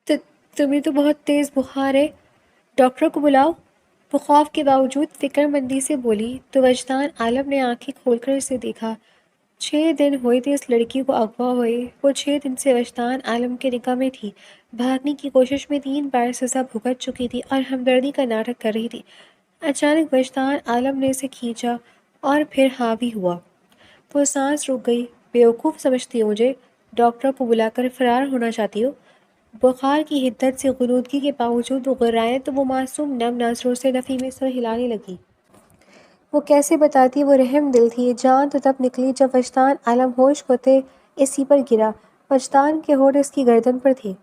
تو تمہیں تو بہت تیز بخار ہے، ڈاکٹر کو بلاؤ۔ وہ خوف کے باوجود فکر مندی سے بولی تو وجدان عالم نے آنکھیں کھول کر اسے دیکھا۔ 6 دن ہوئے تھے اس لڑکی کو اغوا ہوئے۔ وہ 6 دن سے وجدان عالم کے نگاہ میں تھی، بھاگنے کی کوشش میں 3 بار سزا بھگت چکی تھی اور ہمدردی کا ناٹک کر رہی تھی۔ اچانک وجدان عالم نے اسے کھینچا اور پھر حاوی ہوا۔ وہ سانس رک گئی۔ بیوقوف سمجھتی ہو مجھے؟ ڈاکٹر کو بلا کر فرار ہونا چاہتی ہو؟ بخار کی حدت سے غنودگی کے باوجود وہ غرائیں تو وہ معصوم نم نظروں سے نفی میں سر ہلانے لگی۔ وہ کیسے بتاتی وہ رحم دل تھی؟ جان تو تب نکلی جب وجدان عالم ہوش کھوتے اسی پر گرا۔ وجدان کے ہونٹ اس کی گردن پر تھے۔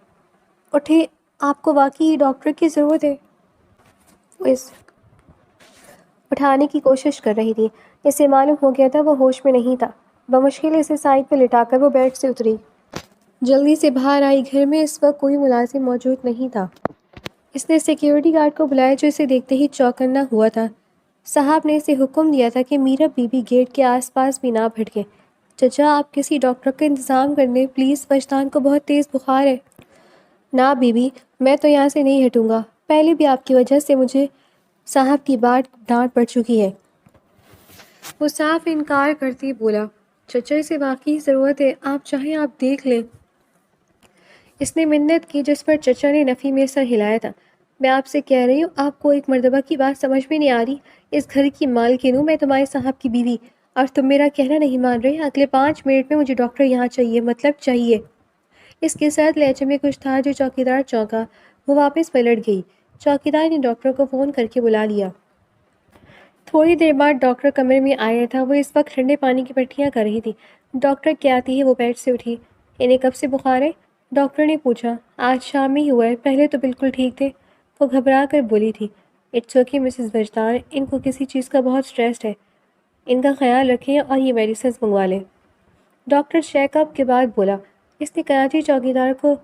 اٹھے، آپ کو واقعی ڈاکٹر کی ضرورت ہے؟ وہ اس اٹھانے کی کوشش کر رہی تھی۔ اسے معلوم ہو گیا تھا وہ ہوش میں نہیں تھا۔ بمشکل اسے سائیڈ پہ لٹا کر وہ بیڈ سے اتری۔ جلدی سے باہر آئی۔ گھر میں اس وقت کوئی ملازم موجود نہیں تھا۔ اس نے سیکیورٹی گارڈ کو بلایا جو اسے دیکھتے ہی چوکنا ہوا تھا۔ صاحب نے اسے حکم دیا تھا کہ میرا بی بی گیٹ کے آس پاس بھی نہ بھٹکے۔ چچا آپ کسی ڈاکٹر کا انتظام کر دیں پلیز، وجدان کو بہت تیز بخار ہے۔ نہ بی بی، میں تو یہاں سے نہیں ہٹوں گا۔ پہلے بھی آپ کی وجہ سے مجھے صاحب کی بات ڈانٹ پڑ چکی ہے۔ وہ صاف انکار کرتی بولا، چچا اسے واقعی ضرورت ہے، آپ چاہیں آپ دیکھ لیں۔ اس نے منت کی جس پر چچا نے نفی میں سر ہلایا تھا۔ میں آپ سے کہہ رہی ہوں، آپ کو ایک مرتبہ کی بات سمجھ میں نہیں آ رہی؟ اس گھر کی مالکن ہوں میں، تمہارے صاحب کی بیوی، اور تم میرا کہنا نہیں مان رہے۔ اگلے 5 منٹ میں مجھے ڈاکٹر یہاں چاہیے، مطلب چاہیے۔ اس کے ساتھ لہجے میں کچھ تھا جو چوکیدار چونکا۔ وہ واپس پلٹ گئی۔ چوکیدار نے ڈاکٹر کو فون کر کے بلا لیا۔ تھوڑی دیر بعد ڈاکٹر کمرے میں آیا تھا۔ وہ اس وقت ٹھنڈے پانی کی پٹیاں کر رہی تھی۔ ڈاکٹر کیا آتی ہے؟ وہ بیڈ سے اٹھی۔ انہیں کب سے بخار ہے؟ ڈاکٹر نے پوچھا۔ آج شام میں ہی ہوا ہے، پہلے تو بالکل ٹھیک تھے۔ وہ گھبرا کر بولی تھی۔ اٹس اوکے مسز وجدان، ان کو کسی چیز کا بہت سٹریس ہے، ان کا خیال رکھیں اور یہ میڈیسنز منگوا لیں۔ ڈاکٹر چیک اپ کے بعد بولا۔ اس نے کراچی چوکیدار کو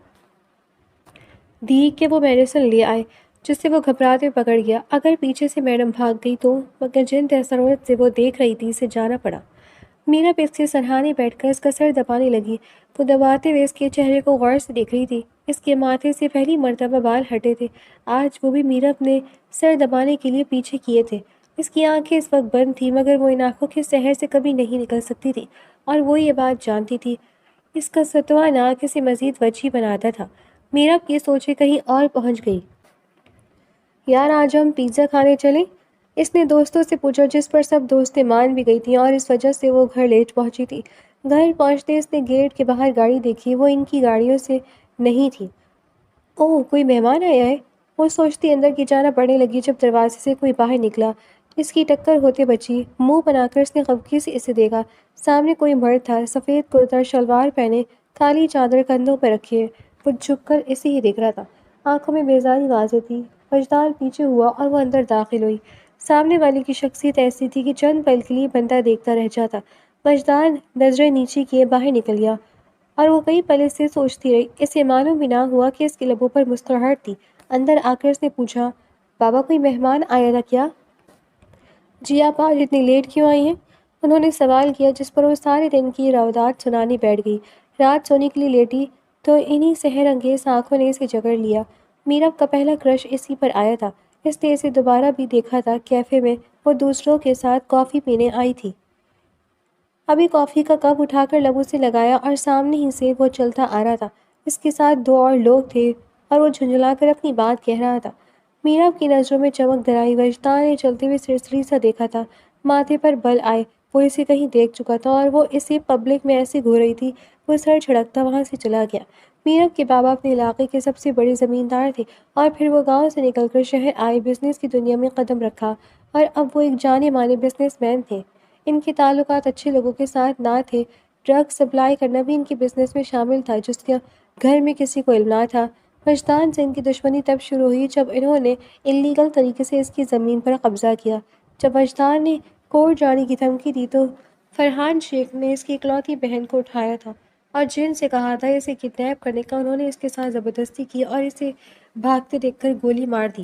دی کہ وہ میڈیسن لے آئے، جس سے وہ گھبراتے پکڑ گیا۔ اگر پیچھے سے میڈم بھاگ گئی تو؟ مگر جن تسرعات سے وہ دیکھ رہی تھی اسے جانا پڑا۔ میرا اس کے سرہانے بیٹھ کر اس کا سر دبانے لگی۔ وہ دباتے ہوئے اس کے چہرے کو غور سے دیکھ رہی تھی۔ اس کے ماتھے سے پہلی مرتبہ بال ہٹے تھے۔ آج وہ بھی میرب نے سر دبانے کے لیے پیچھے کیے تھے۔ اس کی آنکھیں اس وقت بند تھیں، مگر وہ ان آنکھوں کے سحر سے کبھی نہیں نکل سکتی تھی، اور وہ یہ بات جانتی تھی۔ اس کا ستواں ناک اسے مزید وجہی بناتا تھا۔ میرب کی سوچیں کہیں اور پہنچ گئی۔ یار آج ہم پیزا کھانے چلیں؟ اس نے دوستوں سے پوچھا، جس پر سب دوستیں مان بھی گئی تھیں، اور اس وجہ سے وہ گھر لیٹ پہنچی تھی۔ گھر پہنچتے اس نے گیٹ کے باہر گاڑی دیکھی۔ وہ ان کی گاڑیوں سے نہیں تھی۔ اوہ، کوئی مہمان آیا ہے؟ وہ سوچتی اندر کی جانا پڑنے لگی جب دروازے سے کوئی باہر نکلا۔ اس کی ٹکر ہوتے بچی۔ منہ بنا کر اس نے خفگی سے اسے دیکھا۔ سامنے کوئی مرد تھا، سفید کرتا شلوار پہنے، کالی چادر کندھوں پر رکھے۔ وہ جھک کر اسے ہی دیکھ رہا تھا۔ آنکھوں میں بیزاری واضح تھی۔ وجدان پیچھے ہوا اور وہ اندر داخل ہوئی۔ سامنے والے کی شخصیت ایسی تھی کہ چند پل کے لیے بندہ دیکھتا رہ جاتا۔ وجدان نظریں نیچے کیے باہر نکل گیا، اور وہ کئی پل اس سے سوچتی رہی۔ اسے معلوم بھی نہ ہوا کہ اس کے لبوں پر مسکراہٹ تھی۔ اندر آ کر اس نے پوچھا، بابا کوئی مہمان آیا تھا کیا؟ جی، آپ آج اتنی لیٹ کیوں آئی ہیں؟ انہوں نے سوال کیا، جس پر وہ سارے دن کی روایات سنانے بیٹھ گئی۔ رات سونے کے لیے لیٹی تو انہی سحر انگیز آنکھوں نے اسے جکڑ لیا۔ میرب کا پہلا کرش اسی پر آیا تھا۔ اس نے اسے دوبارہ بھی دیکھا تھا کیفے میں، وہ دوسروں کے ساتھ کافی پینے آئی تھی۔ ابھی کافی کا کپ اٹھا کر لبوں سے لگایا اور سامنے ہی سے وہ چلتا آ رہا تھا۔ اس کے ساتھ 2 اور لوگ تھے، اور وہ جھنجھلا کر اپنی بات کہہ رہا تھا۔ میرب کی نظروں میں چمک درائی۔ وجدان نے چلتے ہوئے سرسری سا دیکھا تھا۔ ماتھے پر بل آئے، وہ اسے کہیں دیکھ چکا تھا، اور وہ اسے پبلک میں ایسے گھور رہی تھی۔ وہ سر جھڑکتا وہاں سے چلا گیا۔ میرب کے بابا اپنے علاقے کے سب سے بڑے زمیندار تھے، اور پھر وہ گاؤں سے نکل کر شہر آئے، بزنس کی دنیا میں قدم رکھا، اور اب وہ ایک جانے مانے بزنس مین تھے۔ ان کے تعلقات اچھے لوگوں کے ساتھ نہ تھے۔ ڈرگ سپلائی کرنا بھی ان کے بزنس میں شامل تھا، جس کا گھر میں کسی کو علم نہ تھا۔ وجدان سے ان کی دشمنی تب شروع ہوئی جب انہوں نے انلیگل طریقے سے اس کی زمین پر قبضہ کیا۔ جب وجدان نے کورٹ جانے کی دھمکی دی تو فرحان شیخ نے اس کی اکلوتی بہن کو اٹھایا تھا، اور جن سے کہا تھا اسے کڈنیپ کرنے کا، انہوں نے اس کے ساتھ زبردستی کی اور اسے بھاگتے دیکھ کر گولی مار دی۔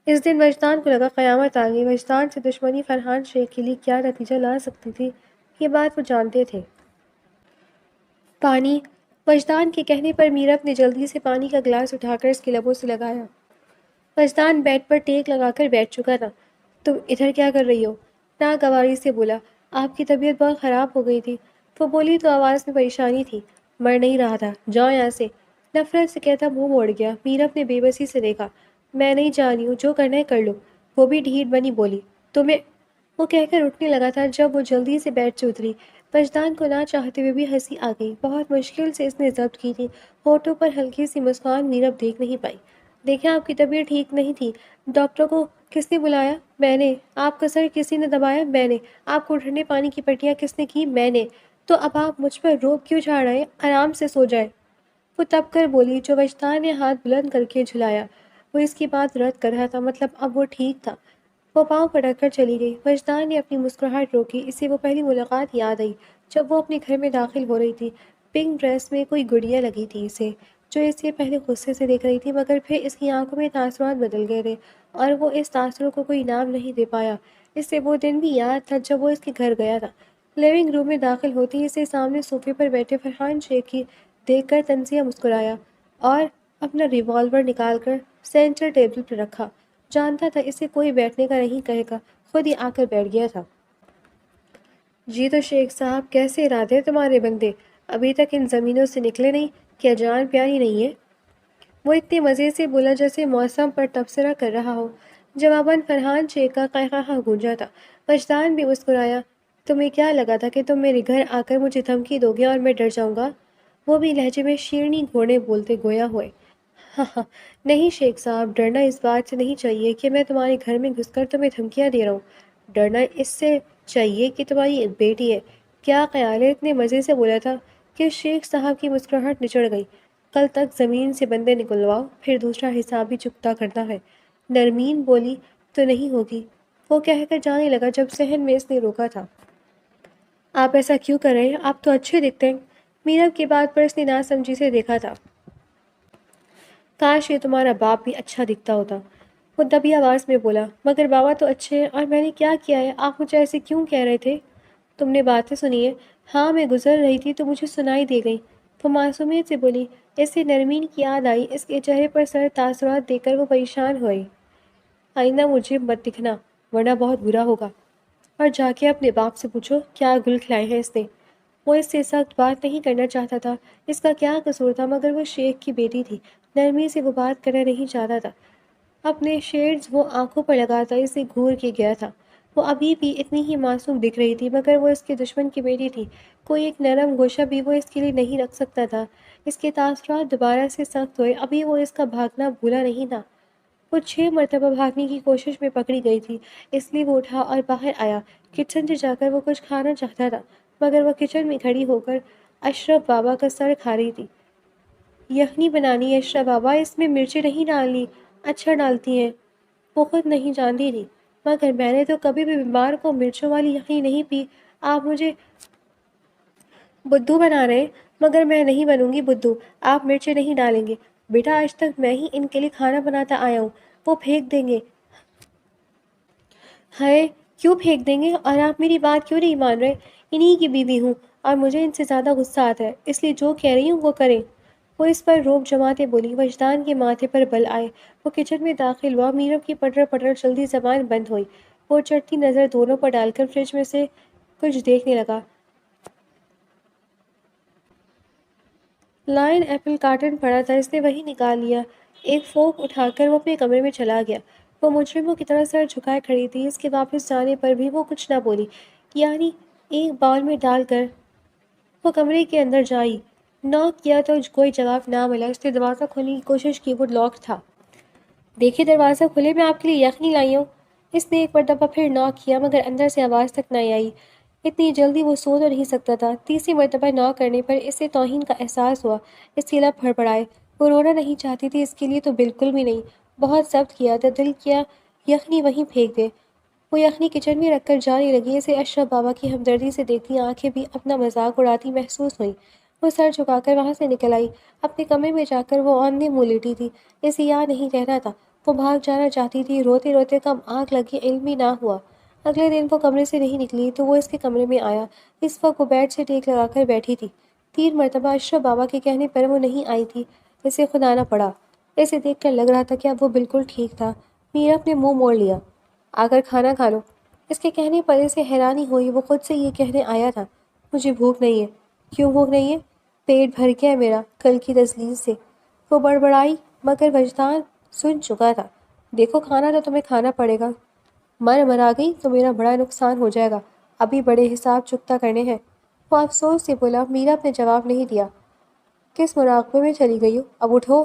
اس دن وجدان کو لگا قیامت آ گئی۔ وجدان سے دشمنی فرحان شیخ کے لیے کیا نتیجہ لا سکتی تھی، یہ بات وہ جانتے تھے۔ پانی وجدان کے کہنے پر میرب نے جلدی سے پانی کا گلاس اٹھا کر اس کے لبوں سے لگایا۔ وجدان بیڈ پر ٹیک لگا کر بیٹھ چکا تھا۔ تم ادھر کیا کر رہی ہو؟ ناگواری سے بولا۔ آپ کی طبیعت بہت خراب ہو گئی تھی۔ وہ بولی تو آواز میں پریشانی تھی۔ مر نہیں رہا تھا، جاؤ یہاں سے۔ نفرت سے کہتا منہ موڑ گیا۔ میرب نے بے بسی سے دیکھا۔ میں نہیں جا رہی ہوں، جو کرنا ہے کر لو۔ وہ بھی ڈھیٹ بنی بولی۔ تمہیں، وہ کہہ کر اٹھنے لگا تھا جب وہ جلدی سے بیٹھ سے اتری۔ وجدان کو نہ چاہتے ہوئے بھی ہنسی آ گئی۔ بہت مشکل سے اس نے ضبط کی تھی۔ ہونٹوں پر ہلکی سی مسکان میرب دیکھ نہیں پائی۔ دیکھیں آپ کی طبیعت ٹھیک نہیں تھی۔ ڈاکٹر کو کس نے بلایا؟ میں نے۔ آپ کا سر کسی نے دبایا؟ میں نے۔ آپ کو ٹھنڈے پانی کی پٹیاں کس نے کی؟ میں نے۔ تو اب آپ مجھ پر روب کیوں جھاڑ رہے ہیں؟ آرام سے سو جائے۔ وہ تب کر بولی جو وجدان نے ہاتھ بلند کر کے جھلایا۔ وہ اس کی بات رد کر رہا تھا، مطلب اب وہ ٹھیک تھا۔ وہ پاؤں پٹک کر چلی گئی۔ وجدان نے اپنی مسکراہٹ روکی۔ اسے وہ پہلی ملاقات یاد آئی جب وہ اپنے گھر میں داخل ہو رہی تھی۔ پنک ڈریس میں کوئی گڑیا لگی تھی اسے، جو اسے پہلے غصے سے دیکھ رہی تھی، مگر پھر اس کی آنکھوں میں تاثرات بدل گئے تھے اور وہ اس تاثر کو کوئی نام نہیں دے پایا۔ اسے وہ دن بھی یاد تھا جب وہ اس کے گھر گیا تھا۔ لیونگ روم میں داخل ہوتے ہی اسے سامنے صوفے پر بیٹھے فرحان شیخ کی دیکھ کر تنزیہ مسکرایا اور اپنا ریوالور نکال کر سینٹر ٹیبل پر رکھا۔ جانتا تھا اسے کوئی بیٹھنے کا نہیں کہے گا، خود ہی آ کر بیٹھ گیا تھا۔ جی تو شیخ صاحب، کیسے ارادے تمہارے بندے؟ ابھی تک ان زمینوں سے نکلے نہیں؟ کیا جان پیاری نہیں ہے؟ وہ اتنے مزے سے بولا جیسے موسم پر تبصرہ کر رہا ہو۔ جواباً فرحان شیخ کا قہقہہ گونجا تھا۔ وجدان بھی مسکرایا۔ تمہیں کیا لگا تھا کہ تم میرے گھر آ کر مجھے دھمکی دو گے اور میں ڈر جاؤں گا؟ وہ بھی لہجے میں شیرنی گھوڑے بولتے گویا ہوئے۔ ہاں ہاں، نہیں شیخ صاحب، ڈرنا اس بات سے نہیں چاہیے کہ میں تمہارے گھر میں گھس کر تمہیں دھمکیاں دے رہا ہوں۔ ڈرنا اس سے چاہیے کہ تمہاری ایک بیٹی ہے۔ کیا خیال ہے؟ اتنے مزے سے بولا تھا کہ شیخ صاحب کی مسکراہٹ نچڑ گئی۔ کل تک زمین سے بندے نکلواؤ، پھر دوسرا حساب بھی چکتا کرنا ہے۔ نرمین بولی تو نہیں ہوگی، وہ کہہ کر جانے لگا جب صحن میں اس نے روکا تھا۔ آپ ایسا کیوں کر رہے ہیں؟ آپ تو اچھے دکھتے ہیں۔ میرب کی بات پر اس نے ناسمجھی سے دیکھا تھا۔ کاش یہ تمہارا باپ بھی اچھا دکھتا ہوتا، وہ دبی آواز میں بولا۔ مگر بابا تو اچھے ہیں، اور میں نے کیا کیا ہے؟ آپ مجھے ایسے کیوں کہہ رہے تھے؟ تم نے باتیں سنی ہے؟ ہاں، میں گزر رہی تھی تو مجھے سنائی دے گئی، وہ معصومیت سے بولی۔ اس سے نرمین کی یاد آئی۔ اس کے چہرے پر سر تاثرات دیکھ کر وہ پریشان ہوئی۔ آئندہ مجھے مت دکھنا ورنہ بہت برا ہوگا، اور جا کے اپنے باپ سے پوچھو کیا گل کھلائے ہیں اس نے۔ وہ اس سے سخت بات نہیں کرنا چاہتا تھا، اس کا کیا قصور تھا، مگر وہ شیخ کی بیٹی تھی، نرمی سے وہ بات کرنا نہیں چاہتا تھا۔ اپنے شیڈز وہ آنکھوں پر لگاتا اسے گھور کے گیا تھا۔ وہ ابھی بھی اتنی ہی معصوم دکھ رہی تھی، مگر وہ اس کے دشمن کی بیٹی تھی۔ کوئی ایک نرم گوشہ بھی وہ اس کے لیے نہیں رکھ سکتا تھا۔ اس کے تاثرات دوبارہ سے سخت ہوئے۔ ابھی وہ اس کا بھاگنا بھولا نہیں تھا۔ وہ 6 مرتبہ بھاگنے کی کوشش میں پکڑی گئی تھی، اس لیے وہ اٹھا اور باہر آیا۔ کچن سے جا کر وہ کچھ کھانا چاہتا تھا، مگر وہ کچن میں کھڑی ہو کر اشرف بابا کا سر کھا رہی تھی۔ یخنی بنانی ہے اشرف بابا، اس میں مرچیں نہیں ڈالنی۔ اچھا ڈالتی ہیں، وہ خود نہیں جانتی تھی، مگر میں نے تو کبھی بھی بیمار کو مرچوں والی یخنی نہیں پی۔ آپ مجھے بدھو بنا رہے ہیں، مگر میں نہیں بنوں گی بدھو۔ آپ مرچیں نہیں ڈالیں گے بیٹا، آج تک میں ہی ان کے لیے کھانا بناتا آیا ہوں۔ وہ پھینک دیں گے۔ ہائے، کیوں پھینک دیں گے؟ اور آپ میری بات کیوں نہیں مان رہے؟ انہی کی بیوی ہوں اور مجھے ان سے زیادہ غصہ آتا ہے، اس لیے جو کہہ رہی ہوں وہ کریں۔ وہ اس پر روب جماتے بولی۔ وجدان کے ماتھے پر بل آئے۔ وہ کچن میں داخل ہوا۔ میرب کی پٹر پٹر چلتی زبان بند ہوئی۔ وہ چڑھتی نظر دونوں پر ڈال کر فریج میں سے کچھ دیکھنے لگا۔ لائن ایپل کارٹن پڑا تھا، اس نے وہی نکال لیا۔ ایک فورک اٹھا کر وہ اپنے کمرے میں چلا گیا۔ وہ مجرموں کی طرح سر جھکائے کھڑی تھی۔ اس کے واپس جانے پر بھی وہ کچھ نہ بولی، یعنی ایک باؤل میں ڈال کر وہ کمرے کے اندر جائی۔ ناک کیا تو کوئی جواب نہ ملا۔ اس نے دروازہ کھولنے کی کوشش کی، وہ لاک تھا۔ دیکھیے دروازہ کھلے، میں آپ کے لیے یخنی لائی ہوں۔ اس نے ایک مرتبہ پھر ناک کیا، مگر اندر سے آواز تک نہ آئی۔ اتنی جلدی وہ سو تو نہیں سکتا تھا۔ تیسری مرتبہ ناک کرنے پر اسے توہین کا احساس ہوا۔ اس کے لب پھڑپڑائے۔ وہ رونا نہیں چاہتی تھی، اس کے لیے تو بالکل بھی نہیں۔ بہت ضبط کیا تھا، دل کیا یخنی وہیں پھینک دے۔ وہ یخنی کچن میں رکھ کر جانے لگی۔ اسے اشرف بابا کی ہمدردی سے دیکھتی آنکھیں بھی اپنا مذاق اڑاتی محسوس ہوئیں۔ وہ سر جھکا کر وہاں سے نکل آئی۔ اپنے کمرے میں جا کر وہ اوندھے منہ لیٹی تھی۔ اسے یاد نہیں رہنا تھا، وہ بھاگ جانا چاہتی تھی۔ روتے روتے کب آنکھ لگی علم ہی نہ ہوا۔ اگلے دن وہ کمرے سے نہیں نکلی تو وہ اس کے کمرے میں آیا۔ اس وقت وہ بیڈ سے ٹیک لگا کر بیٹھی تھی۔ 3 مرتبہ اشرف بابا کے کہنے پر وہ نہیں آئی تھی، اسے خود آنا پڑا۔ اسے دیکھ کر لگ رہا تھا کہ اب وہ بالکل ٹھیک تھا۔ میرا نے منہ موڑ لیا۔ آ کر کھانا کھا لو۔ اس کے کہنے پر اسے حیرانی ہوئی، وہ خود سے یہ کہنے آیا تھا۔ مجھے بھوک نہیں ہے۔ کیوں بھوک نہیں ہے؟ پیٹ بھر گیا ہے میرا کل کی تزلیل سے، وہ بڑبڑائی، مگر وجدان سن چکا تھا۔ دیکھو کھانا تو تمہیں کھانا پڑے گا، مرا گئی تو میرا بڑا نقصان ہو جائے گا، ابھی بڑے حساب چکتا کرنے ہیں۔ وہ افسوس سے بولا۔ میرا نے جواب نہیں دیا۔ کس مراقبے میں چلی گئی ہو؟ اب اٹھو۔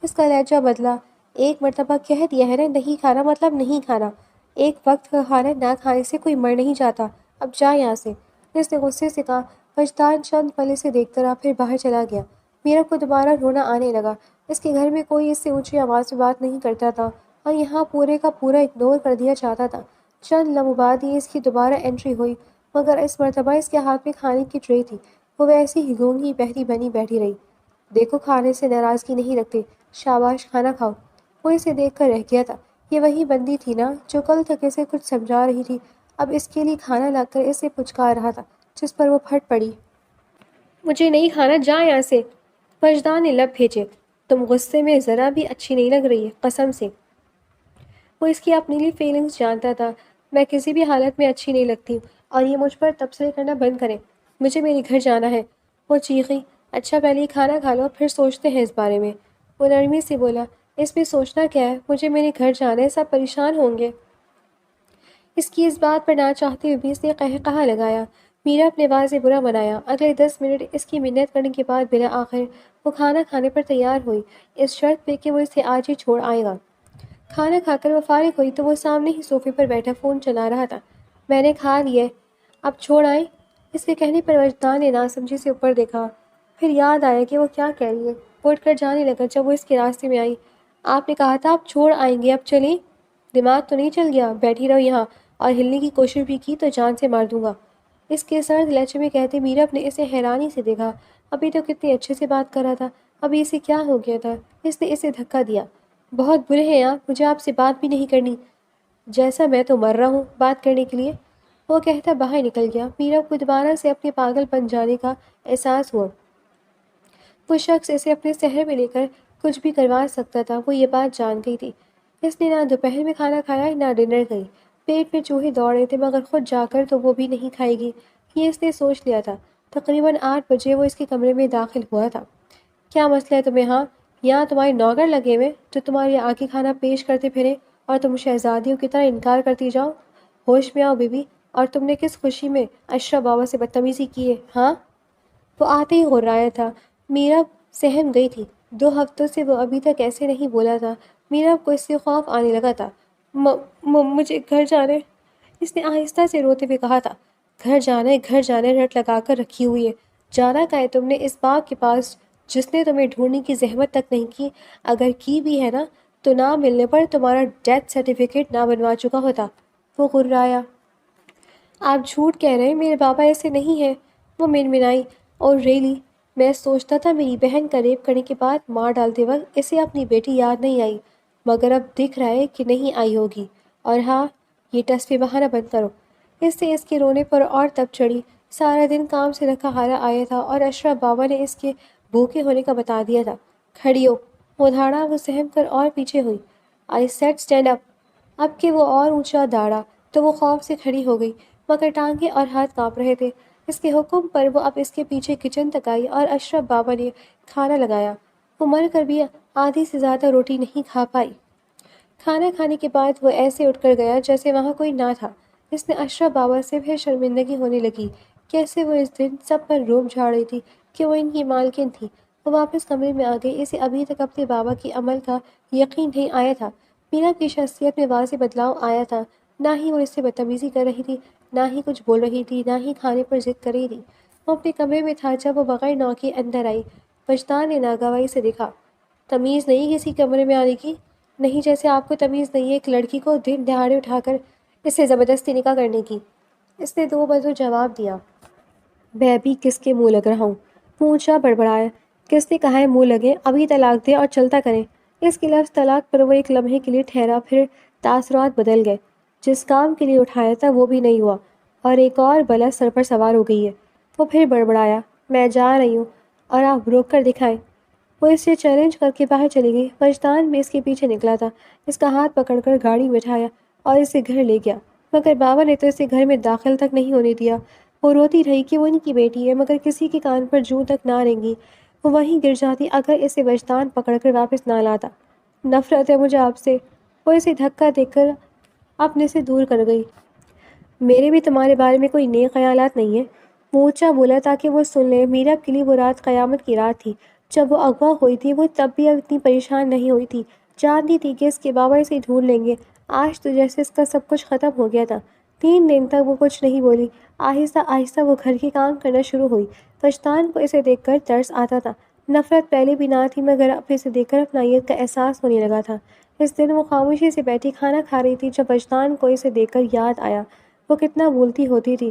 اس کا لہجہ بدلا۔ ایک مرتبہ کہہ دیا ہے نا، نہیں کھانا مطلب نہیں کھانا۔ ایک وقت کا کھانا نہ کھانے سے کوئی مر نہیں جاتا، اب جا یہاں سے، اس نے غصے سے کہا۔ وجدان چند پل اسے دیکھتا رہا، پھر باہر چلا گیا۔ میرا کو دوبارہ رونا آنے لگا۔ اس کے گھر میں کوئی اس سے اونچی آواز میں بات نہیں کرتا تھا اور یہاں پورے کا پورا اگنور کر دیا جاتا تھا۔ چند لمحوں بعد ہی اس کی دوبارہ انٹری ہوئی، مگر اس مرتبہ اس کے ہاتھ میں کھانے کی ٹرے تھی۔ وہ ویسی ہی گونگی بہری بنی بیٹھی رہی۔ دیکھو کھانے سے ناراضگی نہیں رکھتے، شاباش کھانا کھاؤ۔ وہ اسے دیکھ کر رہ گیا تھا۔ یہ وہی بندی تھی نا جو کل تک اسے کچھ سمجھا رہی تھی، اب اس کے لیے کھانا لا کر اسے پچکار رہا تھا، جس پر وہ پھٹ پڑی۔ مجھے نہیں کھانا، جا یہاں سے۔ وجدان نے لب بھیجے۔ تم غصے میں ذرا بھی اچھی نہیں لگ رہی ہے، قسم سے۔ وہ اس کی اپنی لی فیلنگز جانتا تھا۔ میں کسی بھی حالت میں اچھی نہیں لگتی ہوں، اور یہ مجھ پر تبصرے کرنا بند کریں، مجھے میرے گھر جانا ہے۔ وہ چیخی۔ اچھا پہلے یہ کھانا کھا لو، پھر سوچتے ہیں اس بارے میں۔ وہ نرمی سے بولا۔ اس میں سوچنا کیا ہے، مجھے میرے گھر جانا ہے، سب پریشان ہوں گے۔ اس کی اس بات پر نہ چاہتے ہوئے بھی اس نے قہقہا لگایا۔ میرا اپنے واضح برا منایا۔ اگلے 10 منٹ اس کی منت کرنے کے بعد بالآخر وہ کھانا کھانے پر تیار ہوئی، اس شرط پہ کہ وہ اسے آج ہی چھوڑ آئے گا۔ کھانا کھا کر وہ فارغ ہوئی تو وہ سامنے ہی صوفے پر بیٹھا فون چلا رہا تھا۔ میں نے کھا لیے، اب چھوڑ آئیں۔ اس کے کہنے پر وجدان نے ناسمجھی سے اوپر دیکھا، پھر یاد آیا کہ وہ کیا کہہ رہی ہے۔ وہ اٹھ کر جانے لگا جب وہ اس کے راستے میں آئی۔ آپ نے کہا تھا آپ چھوڑ آئیں گے، اب چلیں۔ دماغ تو نہیں چل گیا؟ بیٹھی رہو یہاں، اور ہلنے کی کوشش بھی کی تو جان سے مار دوں گا۔ اس کے سرد لہجے میں کہتے میرب نے اسے حیرانی سے دیکھا۔ ابھی تو کتنے اچھے سے بات کر رہا تھا، ابھی اسے کیا ہو گیا تھا؟ اس نے اسے دھکا دیا۔ بہت برے ہیں آپ، مجھے آپ سے بات بھی نہیں کرنی، جیسا میں تو مر رہا ہوں بات کرنے کے لیے۔ وہ کہتا باہر نکل گیا۔ میرب کو دوبارہ سے اپنے پاگل بن جانے کا احساس ہوا۔ وہ شخص اسے اپنے شہر میں لے کر کچھ بھی کروا سکتا تھا، وہ یہ بات جان گئی تھی۔ اس نے نہ دوپہر میں کھانا کھایا نہ ڈنر گئی۔ پیٹ میں چوہے دوڑ رہے تھے، مگر خود جا کر تو وہ بھی نہیں کھائے گی، یہ اس نے سوچ لیا تھا۔ تقریباً 8 بجے وہ اس کے کمرے میں داخل ہوا تھا۔ کیا مسئلہ ہے تمہیں؟ ہاں، یہاں تمہارے نوکر لگے ہوئے جو تمہارے آگے کھانا پیش کرتے پھریں اور تم شہزادیوں کی طرح انکار کرتی جاؤ۔ ہوش میں آؤ بی بی، اور تم نے کس خوشی میں اشرف بابا سے بدتمیزی کی ہے؟ ہاں؟ وہ آتے ہی غرایا تھا۔ میرب سہم گئی تھی۔ 2 ہفتوں سے وہ ابھی تک ایسے نہیں بولا تھا۔ میرب کو اس سے خوف آنے لگا تھا۔ مجھے گھر جانے، اس نے آہستہ سے روتے ہوئے کہا تھا۔ گھر جانے رٹ لگا کر رکھی ہوئی ہے۔ جانا کا ہے تم نے اس باغ کے پاس جس نے تمہیں ڈھونڈنے کی زحمت تک نہیں کی، اگر کی بھی ہے نا تو نہ ملنے پر تمہارا ڈیتھ سرٹیفکیٹ نہ بنوا چکا ہوتا۔ وہ غرایا۔ آپ جھوٹ کہہ رہے ہیں، میرے بابا ایسے نہیں ہیں۔ وہ منمنائی۔ اور ریلی، میں سوچتا تھا میری بہن کا ریپ کرنے کے بعد مار ڈالتے وقت اسے اپنی بیٹی یاد نہیں آئی، مگر اب دکھ رہا ہے کہ نہیں آئی ہوگی۔ اور ہاں، یہ ٹسوی بہانا بند کرو۔ اس سے اس کے رونے پر اور تب چڑھی۔ سارا دن کام سے تھکا ہارا آیا تھا اور اشرف بابا نے اس کے بھوکے ہونے کا بتا دیا تھا۔ کھڑی ہو، وہ دھاڑا۔ وہ سہم کر اور پیچھے ہوئی۔ I said stand up. اب کہ وہ اور اونچا داڑا تو وہ خوف سے کھڑی ہو گئی، مگر ٹانگیں اور ہاتھ کانپ رہے تھے۔ اس کے حکم پر وہ اب اس کے پیچھے کچن تک آئی اور اشرف بابا نے کھانا لگایا۔ وہ مر کر بھی آدھی سے زیادہ روٹی نہیں کھا پائی۔ کھانا کھانے کے بعد وہ ایسے اٹھ کر گیا جیسے وہاں کوئی نہ تھا۔ اس نے اشرف بابا سے پھر شرمندگی ہونے لگی، کیسے وہ اس دن سب پر روب جھاڑ رہی تھی کہ وہ ان کی مالکن تھی۔ وہ واپس کمرے میں آ گئی۔ اسے ابھی تک اپنے بابا کی عمل کا یقین نہیں آیا تھا۔ میرا کی شخصیت میں واضح بدلاؤ آیا تھا۔ نہ ہی وہ اس سے بدتمیزی کر رہی تھی، نہ ہی کچھ بول رہی تھی، نہ ہی کھانے پر ضد کر رہی تھی۔ وہ اپنے کمرے میں تھا جب وہ بغیر نوک کے اندر آئی۔ وجدان نے ناگواری سے دیکھا۔ تمیز نہیں کسی کمرے میں آنے کی؟ نہیں، جیسے آپ کو تمیز نہیں ہے ایک لڑکی کو دن دہاڑے اٹھا کر اس سے زبردستی نکاح کرنے کی۔ اس نے 2 بازو جواب دیا۔ میں بھی کس کے منہ لگ رہا ہوں؟ پوچھا، بڑبڑایا۔ کس نے کہا ہے منہ لگے؟ ابھی طلاق دیں اور چلتا کریں۔ اس کے لفظ طلاق پر وہ ایک لمحے کے لیے ٹھہرا، پھر تاثرات بدل گئے۔ جس کام کے لیے اٹھایا تھا وہ بھی نہیں ہوا، اور ایک اور بلا سر پر سوار ہو گئی ہے۔ وہ پھر بڑبڑایا۔ میں جا رہی ہوں اور آپ روک کر دکھائیں۔ وہ اسے چیلنج کر کے باہر چلی گئی۔ وجدان بھی اس کے پیچھے نکلا تھا، اس کا ہاتھ پکڑ کر گاڑی بٹھایا اور اسے گھر لے گیا، مگر بابا نے تو اسے گھر میں داخل تک نہیں ہونے دیا۔ وہ روتی رہی کہ وہ ان کی بیٹی ہے، مگر کسی کے کان پر جوں تک نہ رینگی۔ وہ وہیں گر جاتی اگر اسے وجدان پکڑ کر واپس نہ لاتا۔ نفرت ہے مجھے آپ سے، وہ اسے دھکا دے کر اپنے سے دور کر گئی۔ میرے بھی تمہارے بارے میں کوئی نیک خیالات نہیں ہیں، وہ اونچا بولا تاکہ وہ سن لے۔ میرب کے لیے وہ رات قیامت کی رات تھی۔ جب وہ اغوا ہوئی تھی وہ تب بھی اب اتنی پریشان نہیں ہوئی تھی، جانتی تھی کہ اس کے بابا اسے ڈھونڈ لیں گے۔ آج تو جیسے اس کا سب کچھ ختم ہو گیا تھا۔ 3 دن تک وہ کچھ نہیں بولی۔ آہستہ آہستہ وہ گھر کے کام کرنا شروع ہوئی۔ وجدان کو اسے دیکھ کر ترس آتا تھا۔ نفرت پہلے بھی نہ تھی، مگر اب اسے دیکھ کر اپنائیت کا احساس ہونے لگا تھا۔ اس دن وہ خاموشی سے بیٹھی کھانا کھا رہی تھی جب وجدان کو اسے دیکھ کر یاد آیا وہ کتنا بھولتی ہوتی تھی۔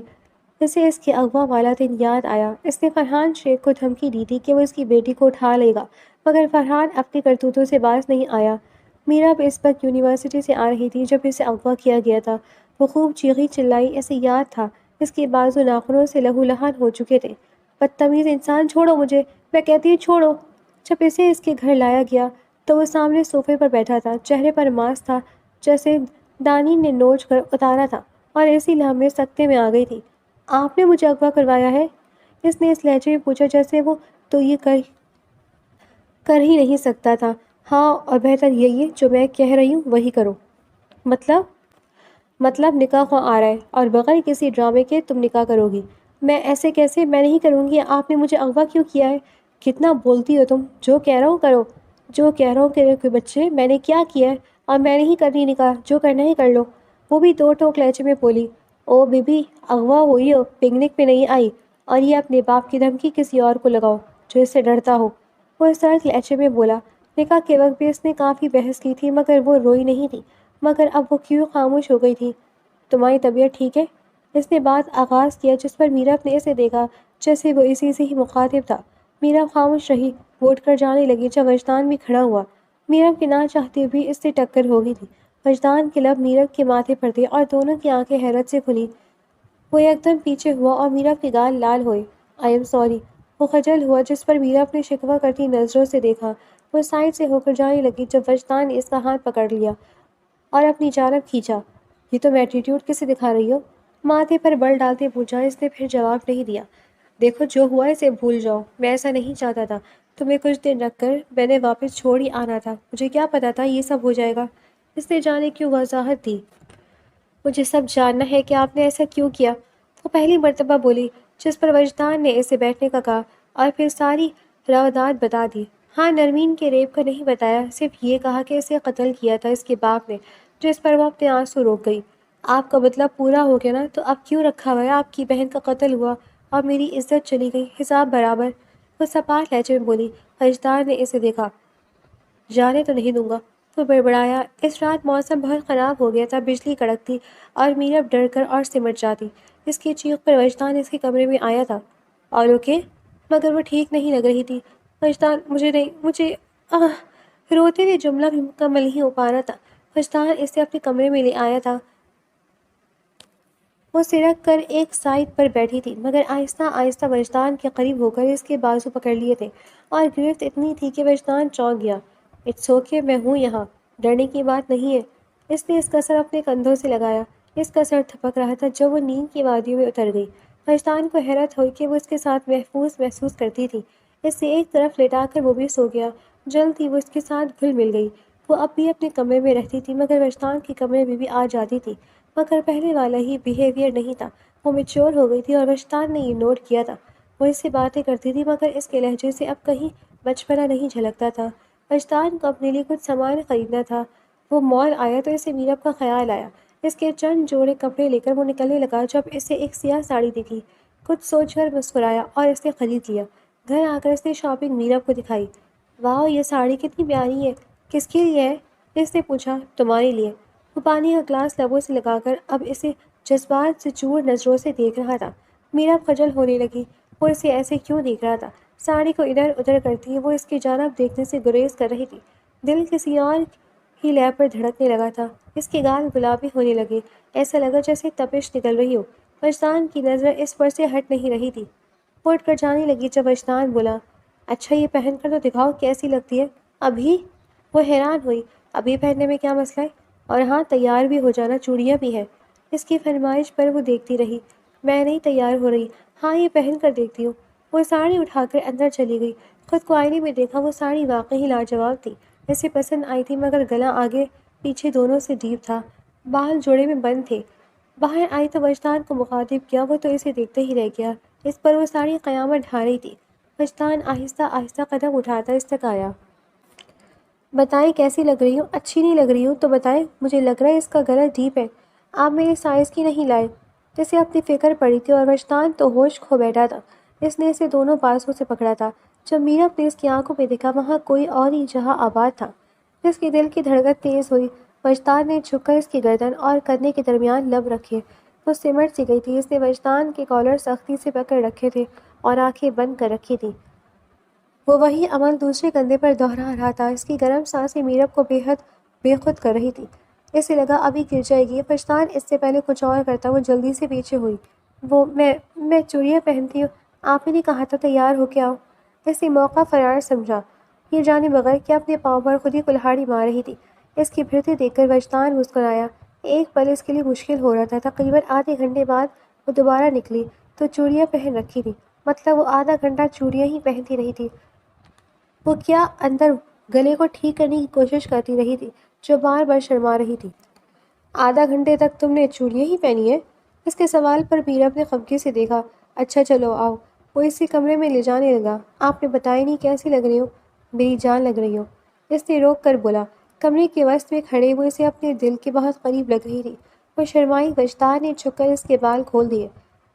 اسے اس کے اغوا والا دن یاد آیا۔ اس نے فرحان شیخ کو دھمکی دی تھی کہ وہ اس کی بیٹی کو اٹھا لے گا، مگر فرحان اپنی کرتوتوں سے باز نہیں آیا۔ میرب اس وقت یونیورسٹی سے آ رہی تھی جب اسے اغوا کیا گیا تھا۔ وہ خوب چیخی چلائی، اسے یاد تھا اس کے بازو ناخنوں سے لہو لہان ہو چکے تھے۔ بدتمیز انسان، چھوڑو مجھے، میں کہتی ہوں چھوڑو۔ جب اسے اس کے گھر لایا گیا تو وہ سامنے صوفے پر بیٹھا تھا، چہرے پر ماسک تھا جیسے دانی نے نوچ کر اتارا تھا، اور اسی لمحے سکتے میں آ گئی تھی۔ آپ نے مجھے اغوا کروایا ہے؟ اس نے اس لہجے میں پوچھا جیسے وہ تو یہ کر ہی نہیں سکتا تھا۔ ہاں، اور بہتر یہی ہے جو میں کہہ رہی ہوں وہی کرو۔ مطلب؟ مطلب نکاح ہو آ رہا ہے اور بغیر کسی ڈرامے کے تم نکاح کرو گی۔ میں ایسے کیسے؟ میں نہیں کروں گی۔ آپ نے مجھے اغوا کیوں کیا ہے؟ کتنا بولتی ہو تم، جو کہہ رہا ہوں کرو۔ جو کہہ رہا ہوں کہ بچے، میں نے کیا کیا ہے؟ اور میں نہیں کرنی نکاح، جو کرنا ہی کر لو۔ وہ بھی دو ٹوک لہجے میں بولی۔ او بی بی، اغوا ہوئی ہو، پکنک پہ نہیں آئی، اور یہ اپنے باپ کی دھمکی کسی اور کو لگاؤ جو اس سے ڈرتا ہو۔ وہ سرد لہجے میں بولا۔ نکاح کے وقت بھی اس نے کافی بحث کی تھی، مگر وہ روئی نہیں تھی۔ مگر اب وہ کیوں خاموش ہو گئی تھی؟ تمہاری طبیعت ٹھیک ہے؟ اس نے بات آغاز کیا جس پر میرب نے اسے دیکھا جیسے وہ اسی سے ہی مخاطب تھا۔ میرب خاموش رہی، وہ اٹھ کر جانے لگی جب وجدان بھی کھڑا ہوا۔ میرب کے نہ چاہتے بھی اس سے ٹکر ہو گئی تھی۔ وجدان کے لب میرب کے ماتھے پر تھے اور دونوں کی آنکھیں حیرت سے کھلی۔ وہ یکدم پیچھے ہوا اور میرب کے گال لال ہوئے۔ آئی ایم سوری، وہ خجل ہوا جس پر میرب نے شکوہ کرتی نظروں سے دیکھا۔ وہ سائڈ سے ہو کر جانے لگی جب وجدان نے اس کا ہاتھ پکڑ لیا اور اپنی جانب کھینچا۔ یہ تم ایٹیٹیوڈ کسے دکھا رہی ہو؟ ماتھے پر بل ڈالتے پوچھا۔ اس نے پھر جواب نہیں دیا۔ دیکھو جو ہوا اسے بھول جاؤ، میں ایسا نہیں چاہتا تھا۔ تمہیں کچھ دن رکھ کر میں نے واپس چھوڑ ہی آنا تھا، مجھے کیا پتا تھا یہ سب ہو جائے گا۔ اس نے جانے کیوں وضاحت دی۔ مجھے سب جاننا ہے کہ آپ نے ایسا کیوں کیا، وہ پہلی مرتبہ بولی، جس پر وجدان نے اسے بیٹھنے کا کہا اور پھر ساری روادات بتا دی۔ ہاں، نرمین کے ریپ کا نہیں بتایا، صرف یہ کہا کہ اسے قتل کیا تھا اس کے باپ نے، جس پر وہ اپنے آنسو روک گئی۔ آپ کا مطلب پورا ہو گیا نا، تو اب کیوں رکھا ہوا ہے؟ آپ کی بہن کا قتل ہوا اور میری عزت چلی گئی، حساب برابر، وہ سپاٹ لہجے میں بولی۔ وجدان نے اسے دیکھا۔ جانے تو نہیں دوں گا، وہ بڑبڑایا۔ اس رات موسم بہت خراب ہو گیا تھا، بجلی کڑکتی اور میرب ڈر کر اور سمٹ جاتی۔ اس کی چیخ پر وجدان اس کے کمرے میں آیا تھا۔ اور اوکے؟ مگر وہ ٹھیک نہیں لگ رہی تھی۔ وجدان، مجھے نہیں، مجھے روتے ہوئے جملہ بھی مکمل نہیں ہو پا رہا تھا۔ وجدان اسے اپنے کمرے میں لے آیا تھا۔ وہ سرک کر ایک سائڈ پر بیٹھی تھی، مگر آہستہ آہستہ وجدان کے قریب ہو کر اس کے بازو پکڑ لیے تھے، اور گرفت اتنی تھی کہ وجدان چونک گیا۔ اٹس اوکے، میں ہوں یہاں، ڈرنے کی بات نہیں ہے۔ اس نے اس کا سر اپنے کندھوں سے لگایا۔ اس کا سر تھپک رہا تھا جب وہ نیند کی وادیوں میں اتر گئی۔ وجدان کو حیرت ہوئی کہ وہ اس کے ساتھ محفوظ محسوس کرتی تھی۔ اسے ایک طرف لٹا کر وہ بھی سو گیا۔ جلد ہی وہ اس کے ساتھ گھل مل گئی۔ وہ اب بھی اپنے کمرے میں رہتی تھی، مگر وجدان کے کمرے میں بھی آ جاتی تھی، مگر پہلے والا ہی بیہیویئر نہیں تھا۔ وہ میچور ہو گئی تھی اور وجدان نے یہ نوٹ کیا تھا۔ وہ اس سے باتیں کرتی تھی، مگر اس کے لہجے سے اب کہیں بچپنا نہیں جھلکتا تھا۔ وجدان کو اپنے لیے کچھ سامان خریدنا تھا۔ وہ مال آیا تو اسے میرب کا خیال آیا۔ اس کے چند جوڑے کپڑے لے کر وہ نکلنے لگا جب اسے ایک سیاہ ساڑی دکھی۔ کچھ سوچ کر مسکرایا اور اسے خرید لیا۔ گھر آ کر اس نے شاپنگ میرب کو دکھائی۔ واؤ، یہ ساڑی کتنی پیاری ہے، کس کے لیے ہے؟ اس نے پوچھا۔ تمہارے لیے۔ وہ پانی کا گلاس لبوں سے لگا کر اب اسے جذبات سے چور نظروں سے دیکھ رہا تھا۔ میرب خجل ہونے لگی۔ وہ اسے ایسے کیوں دیکھ رہا تھا؟ ساڑی کو ادھر ادھر کرتی وہ اس کی جانب دیکھنے سے گریز کر رہی تھی۔ دل کسی اور ہی لے پر دھڑکنے لگا تھا۔ اس کے گال گلابی ہونے لگے، ایسا لگا جیسے تپش نکل رہی ہو۔ وجدان کی نظر اس پر سے ہٹ نہیں رہی تھی۔ وہ اٹھ کر جانے لگی جب وجدان بولا، اچھا یہ پہن کر تو دکھاؤ کیسی لگتی ہے۔ ابھی؟ وہ حیران ہوئی، ابھی پہننے میں کیا مسئلہ ہے؟ اور ہاں تیار بھی ہو جانا، چوڑیاں بھی ہیں۔ اس کی فرمائش پر وہ دیکھتی رہی۔ میں نہیں تیار ہو رہی، ہاں یہ پہن کر دیکھتی ہوں۔ وہ ساڑی اٹھا کر اندر چلی گئی۔ خود کو آئینے میں دیکھا، وہ ساڑی واقعی لاجواب تھی، اسے پسند آئی تھی، مگر گلا آگے پیچھے دونوں سے ڈیپ تھا، بال جوڑے میں بند تھے۔ باہر آئی تو وجدان کو مخاطب کیا، وہ تو اسے دیکھتے ہی رہ گیا، اس پر وہ ساڑی قیامت ڈھا رہی تھی۔ وجدان آہستہ آہستہ قدم اٹھاتا اس تک آیا۔ بتائیں کیسی لگ رہی ہوں؟ اچھی نہیں لگ رہی ہوں تو بتائیں، مجھے لگ رہا ہے اس کا گلا ڈیپ ہے، آپ میرے سائز کی نہیں لائے۔ اسے اپنی فکر پڑی تھی اور وجدان تو ہوش کھو بیٹھا تھا، اس نے اسے دونوں پاسوں سے پکڑا تھا۔ جب میرب نے اس کی آنکھوں پہ دیکھا، وہاں کوئی اور ہی جہاں آباد تھا۔ اس کے دل کی دھڑکن تیز ہوئی۔ وجدان نے جھک کر اس کی گردن اور کندھے کے درمیان لب رکھے، وہ سمٹ سی گئی تھی۔ اس نے وجدان کے کالر سختی سے پکڑ رکھے تھے اور آنکھیں بند کر رکھی تھیں۔ وہ وہی عمل دوسرے کندھے پر دہرا رہا تھا۔ اس کی گرم سانسیں میرب کو بے حد بے خود کر رہی تھی، اسے لگا ابھی گر جائے گی۔ وجدان اس سے پہلے کچھ اور کرتا، وہ جلدی سے پیچھے ہوئی۔ میں چوڑیاں پہنتی ہوں، آپ ہی نے کہا تھا تیار ہو کے آؤ۔ اس نے موقع فرار سمجھا، یہ جانے بغیر کہ اپنے پاؤں پر خود ہی کلہاڑی مار رہی تھی۔ اس کی بھرتی دیکھ کر وجدان مسکرایا۔ ایک پل اس کے لیے مشکل ہو رہا تھا۔ تقریباً آدھے گھنٹے بعد وہ دوبارہ نکلی تو چوڑیاں پہن رکھی تھی، مطلب وہ آدھا گھنٹہ چوڑیاں ہی پہنتی رہی تھی۔ وہ کیا اندر گلے کو ٹھیک کرنے کی کوشش کرتی رہی تھی، جو بار بار شرما رہی تھی۔ آدھا گھنٹے تک تم نے چوڑیاں ہی پہنی ہیں؟ اس کے سوال پر میرب نے خفگی سے دیکھا۔ اچھا چلو آؤ، وہ اسی کمرے میں لے جانے لگا۔ آپ نے بتایا نہیں کیسی لگ رہی ہو؟ میری جان لگ رہی ہو، اس نے روک کر بولا۔ کمرے کے وسط میں کھڑے وہ اسے اپنے دل کے بہت قریب لگ رہی تھی۔ وہ شرمائی۔ وجدان نے جھک کر اس کے بال کھول دیے۔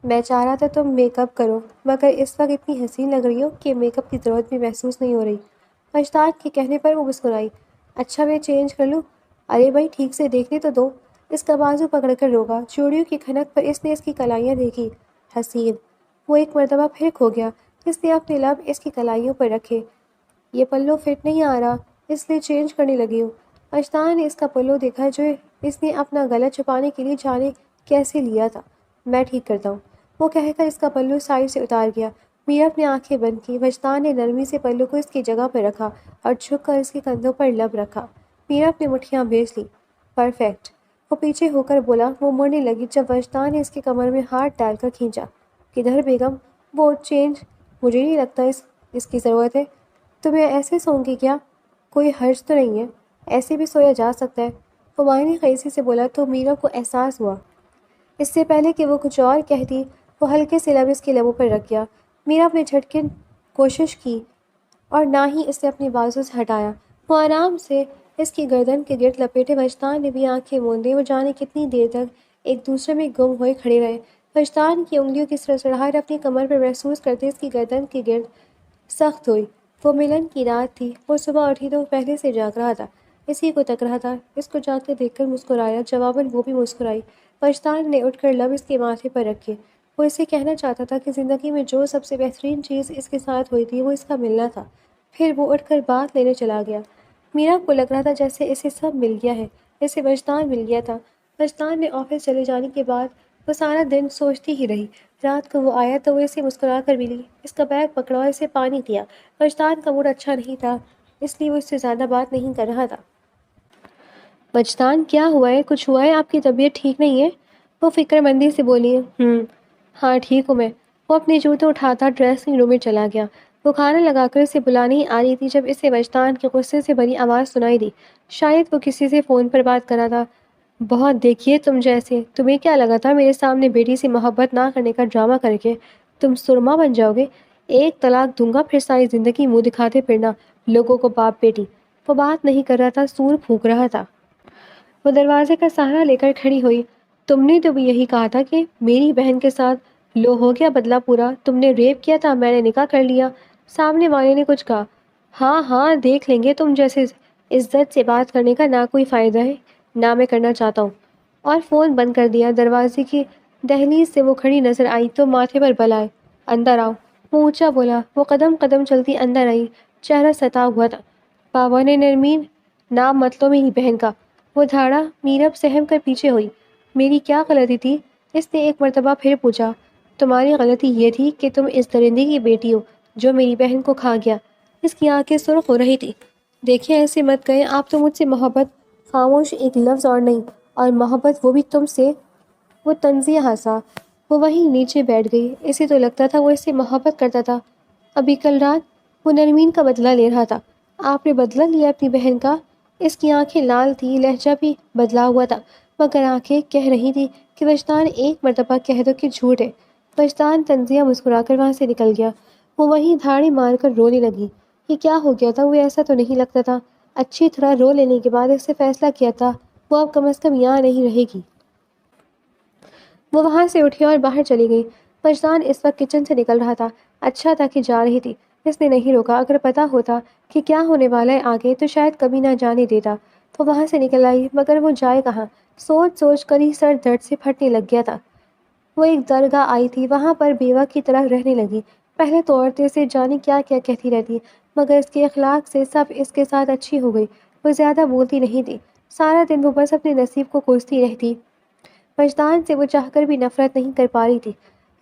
میں چاہ رہا تھا تم میک اپ کرو، مگر اس وقت اتنی حسین لگ رہی ہو کہ میک اپ کی ضرورت بھی محسوس نہیں ہو رہی۔ وجدان کے کہنے پر وہ مسکرائی۔ اچھا میں چینج کر لوں؟ ارے بھائی ٹھیک سے دیکھنے تو دو۔ اس کا بازو پکڑ کر روکا۔ چوڑیوں کی کھنک پر اس نے اس کی کلائیاں دیکھی، حسین۔ وہ ایک مرتبہ پھر کھو گیا۔ اس نے اپنے لب اس کی کلائیوں پر رکھے۔ یہ پلو فٹ نہیں آ رہا، اس لیے چینج کرنے لگی ہوں۔ وجدان نے اس کا پلو دیکھا جو اس نے اپنا گلا چھپانے کے لیے جانے کیسے لیا تھا۔ میں ٹھیک کرتا ہوں، وہ کہہ کر اس کا پلو سائڈ سے اتار گیا۔ میرب نے آنکھیں بند کی۔ وجدان نے نرمی سے پلو کو اس کی جگہ پر رکھا اور جھک کر اس کے کندھوں پر لب رکھا۔ میرب نے مٹھیاں بھیج لیں۔ پرفیکٹ، وہ پیچھے ہو کر بولا۔ وہ مڑنے لگی جب وجدان نے اس کے کمر میں ہاتھ ڈال کر کھینچا۔ کدھر بیگم؟ وہ چینج مجھے نہیں لگتا اس کی ضرورت ہے۔ تمہیں ایسے سوں گی کیا؟ کوئی حرج تو نہیں ہے، ایسے بھی سویا جا سکتا ہے، وہ معنی خیزی سے بولا تو میرب کو احساس ہوا۔ اس سے پہلے کہ وہ کچھ اور کہتی، وہ ہلکے سے لب اس کے لبوں پر رکھ گیا۔ میرب نے جھٹکن کوشش کی اور نہ ہی اسے اپنے بازو سے ہٹایا۔ وہ آرام سے اس کی گردن کے گرد لپیٹے۔ وجدان نے بھی آنکھیں موندے، وہ جانے کتنی دیر تک ایک دوسرے میں گم ہوئے کھڑے رہے۔ وجدان کی انگلیوں کی سرسراہٹ اپنی کمر پر محسوس کرتے اس کی گردن کے گرد سخت ہوئی۔ وہ ملن کی رات تھی، وہ صبح اٹھی تو وہ پہلے سے جاگ رہا تھا، اسی کو تک رہا تھا۔ اس کو جاگتے دیکھ کر مسکرایا، جواباً وہ بھی مسکرائی۔ وجدان نے اٹھ کر لب اس کے ماتھے پر رکھے۔ وہ اسے کہنا چاہتا تھا کہ زندگی میں جو سب سے بہترین چیز اس کے ساتھ ہوئی تھی وہ اس کا ملنا تھا۔ پھر وہ اٹھ کر بات لینے چلا گیا۔ میرب کو لگ رہا تھا جیسے اسے سب مل گیا ہے، اسے وجدان مل گیا تھا۔ وجدان نے آفس چلے جانے کے بعد وہ سارا دن سوچتی ہی رہی۔ رات کو وہ آیا تو وہ اسے مسکرا کر ملی، اس کا بیگ پکڑا اور اسے پانی دیا۔ وجدان کا موڈ اچھا نہیں تھا، اس لیے وہ اس سے زیادہ بات نہیں کر رہا تھا۔ وجدان کیا ہوا ہے؟ کچھ ہوا ہے؟ آپ کی طبیعت ٹھیک نہیں ہے؟ وہ فکر مندی سے بولی۔ ہاں ٹھیک ہوں میں۔ وہ اپنے جوتے اٹھاتا ڈریسنگ روم میں چلا گیا۔ وہ کھانا لگا کر اسے بلانے ہی آ رہی تھی جب اسے وجدان کے غصے سے بھری آواز سنائی دی۔ شاید وہ کسی سے فون پر بات کر رہا تھا۔ بہت دیکھیے تم جیسے، تمہیں کیا لگا تھا میرے سامنے بیٹی سے محبت نہ کرنے کا ڈرامہ کر کے تم سرما بن جاؤ گے؟ ایک طلاق دوں گا پھر ساری زندگی منہ دکھاتے پھرنا لوگوں کو باپ بیٹی۔ وہ بات نہیں کر رہا تھا، سور پھونک رہا تھا۔ وہ دروازے کا سہارا لے کر کھڑی ہوئی۔ تم نے تو بھی یہی کہا تھا کہ میری بہن کے ساتھ لو ہو گیا بدلہ پورا، تم نے ریپ کیا تھا، میں نے نکاح کر لیا۔ سامنے والے نے کچھ کہا۔ ہاں ہاں دیکھ لیں گے، تم جیسے عزت سے بات کرنے کا نہ کوئی فائدہ ہے نہ میں کرنا چاہتا ہوں، اور فون بند کر دیا۔ دروازے کی دہلیز سے وہ کھڑی نظر آئی تو ماتھے پر بل آئے۔ اندر آؤ، وہ اونچا بولا۔ وہ قدم قدم چلتی اندر آئی، چہرہ ستا ہوا تھا۔ بابا نے نرمین نام مت لو میری بہن کا، وہ دھاڑا۔ میرب سہم کر پیچھے ہوئی۔ میری کیا غلطی تھی؟ اس نے ایک مرتبہ پھر پوچھا۔ تمہاری غلطی یہ تھی کہ تم اس درندے کی بیٹی ہو جو میری بہن کو کھا گیا۔ اس کی آنکھیں سرخ ہو رہی تھی۔ دیکھیں ایسے مت کہیں، آپ تو مجھ سے محبت، خاموش ایک لفظ اور نہیں، اور محبت وہ بھی تم سے۔ وہ تنزیہ ہنسا۔ وہ وہیں نیچے بیٹھ گئی۔ اسے تو لگتا تھا وہ اس سے محبت کرتا تھا۔ ابھی کل رات وہ نرمین کا بدلہ لے رہا تھا۔ آپ نے بدلہ لیا اپنی بہن کا؟ اس کی آنکھیں لال تھی، لہجہ بھی بدلا ہوا تھا، مگر آنکھیں کہہ رہی تھی کہ وجدان ایک مرتبہ کہہ دو کہ جھوٹ ہے۔ وجدان تنزیہ مسکرا کر وہاں سے نکل گیا۔ وہ وہیں دھاڑی مار کر رونے لگی۔ یہ کیا ہو گیا تھا؟ وہ ایسا تو نہیں لگتا تھا۔ اچھی طرح رو لینے کے بعد اس سے فیصلہ کیا تھا وہ اب کم از کم یہاں نہیں رہے گی۔ وہ وہاں سے اٹھی اور باہر چلی گئی۔ وجدان اس وقت کچن سے نکل رہا تھا۔ اچھا تھا کہ جا رہی تھی، اس نے نہیں روکا۔ اگر پتا ہوتا کہ کیا ہونے والا ہے آگے تو شاید کبھی نہ جانے دیتا۔ وہ وہاں سے نکل آئی، مگر وہ جائے کہاں؟ سوچ سوچ کر ہی سر درد سے پھٹنے لگ گیا تھا۔ وہ ایک درگاہ آئی تھی، وہاں پر بیوہ کی طرح رہنے لگی۔ پہلے تو عورتیں اسے جانے کیا کیا کہتی رہتی، مگر اس کے اخلاق سے سب اس کے ساتھ اچھی ہو گئی۔ وہ زیادہ بولتی نہیں تھی، سارا دن وہ بس اپنے نصیب کو کوستی رہتی۔ وجدان سے وہ چاہ کر بھی نفرت نہیں کر پا رہی تھی۔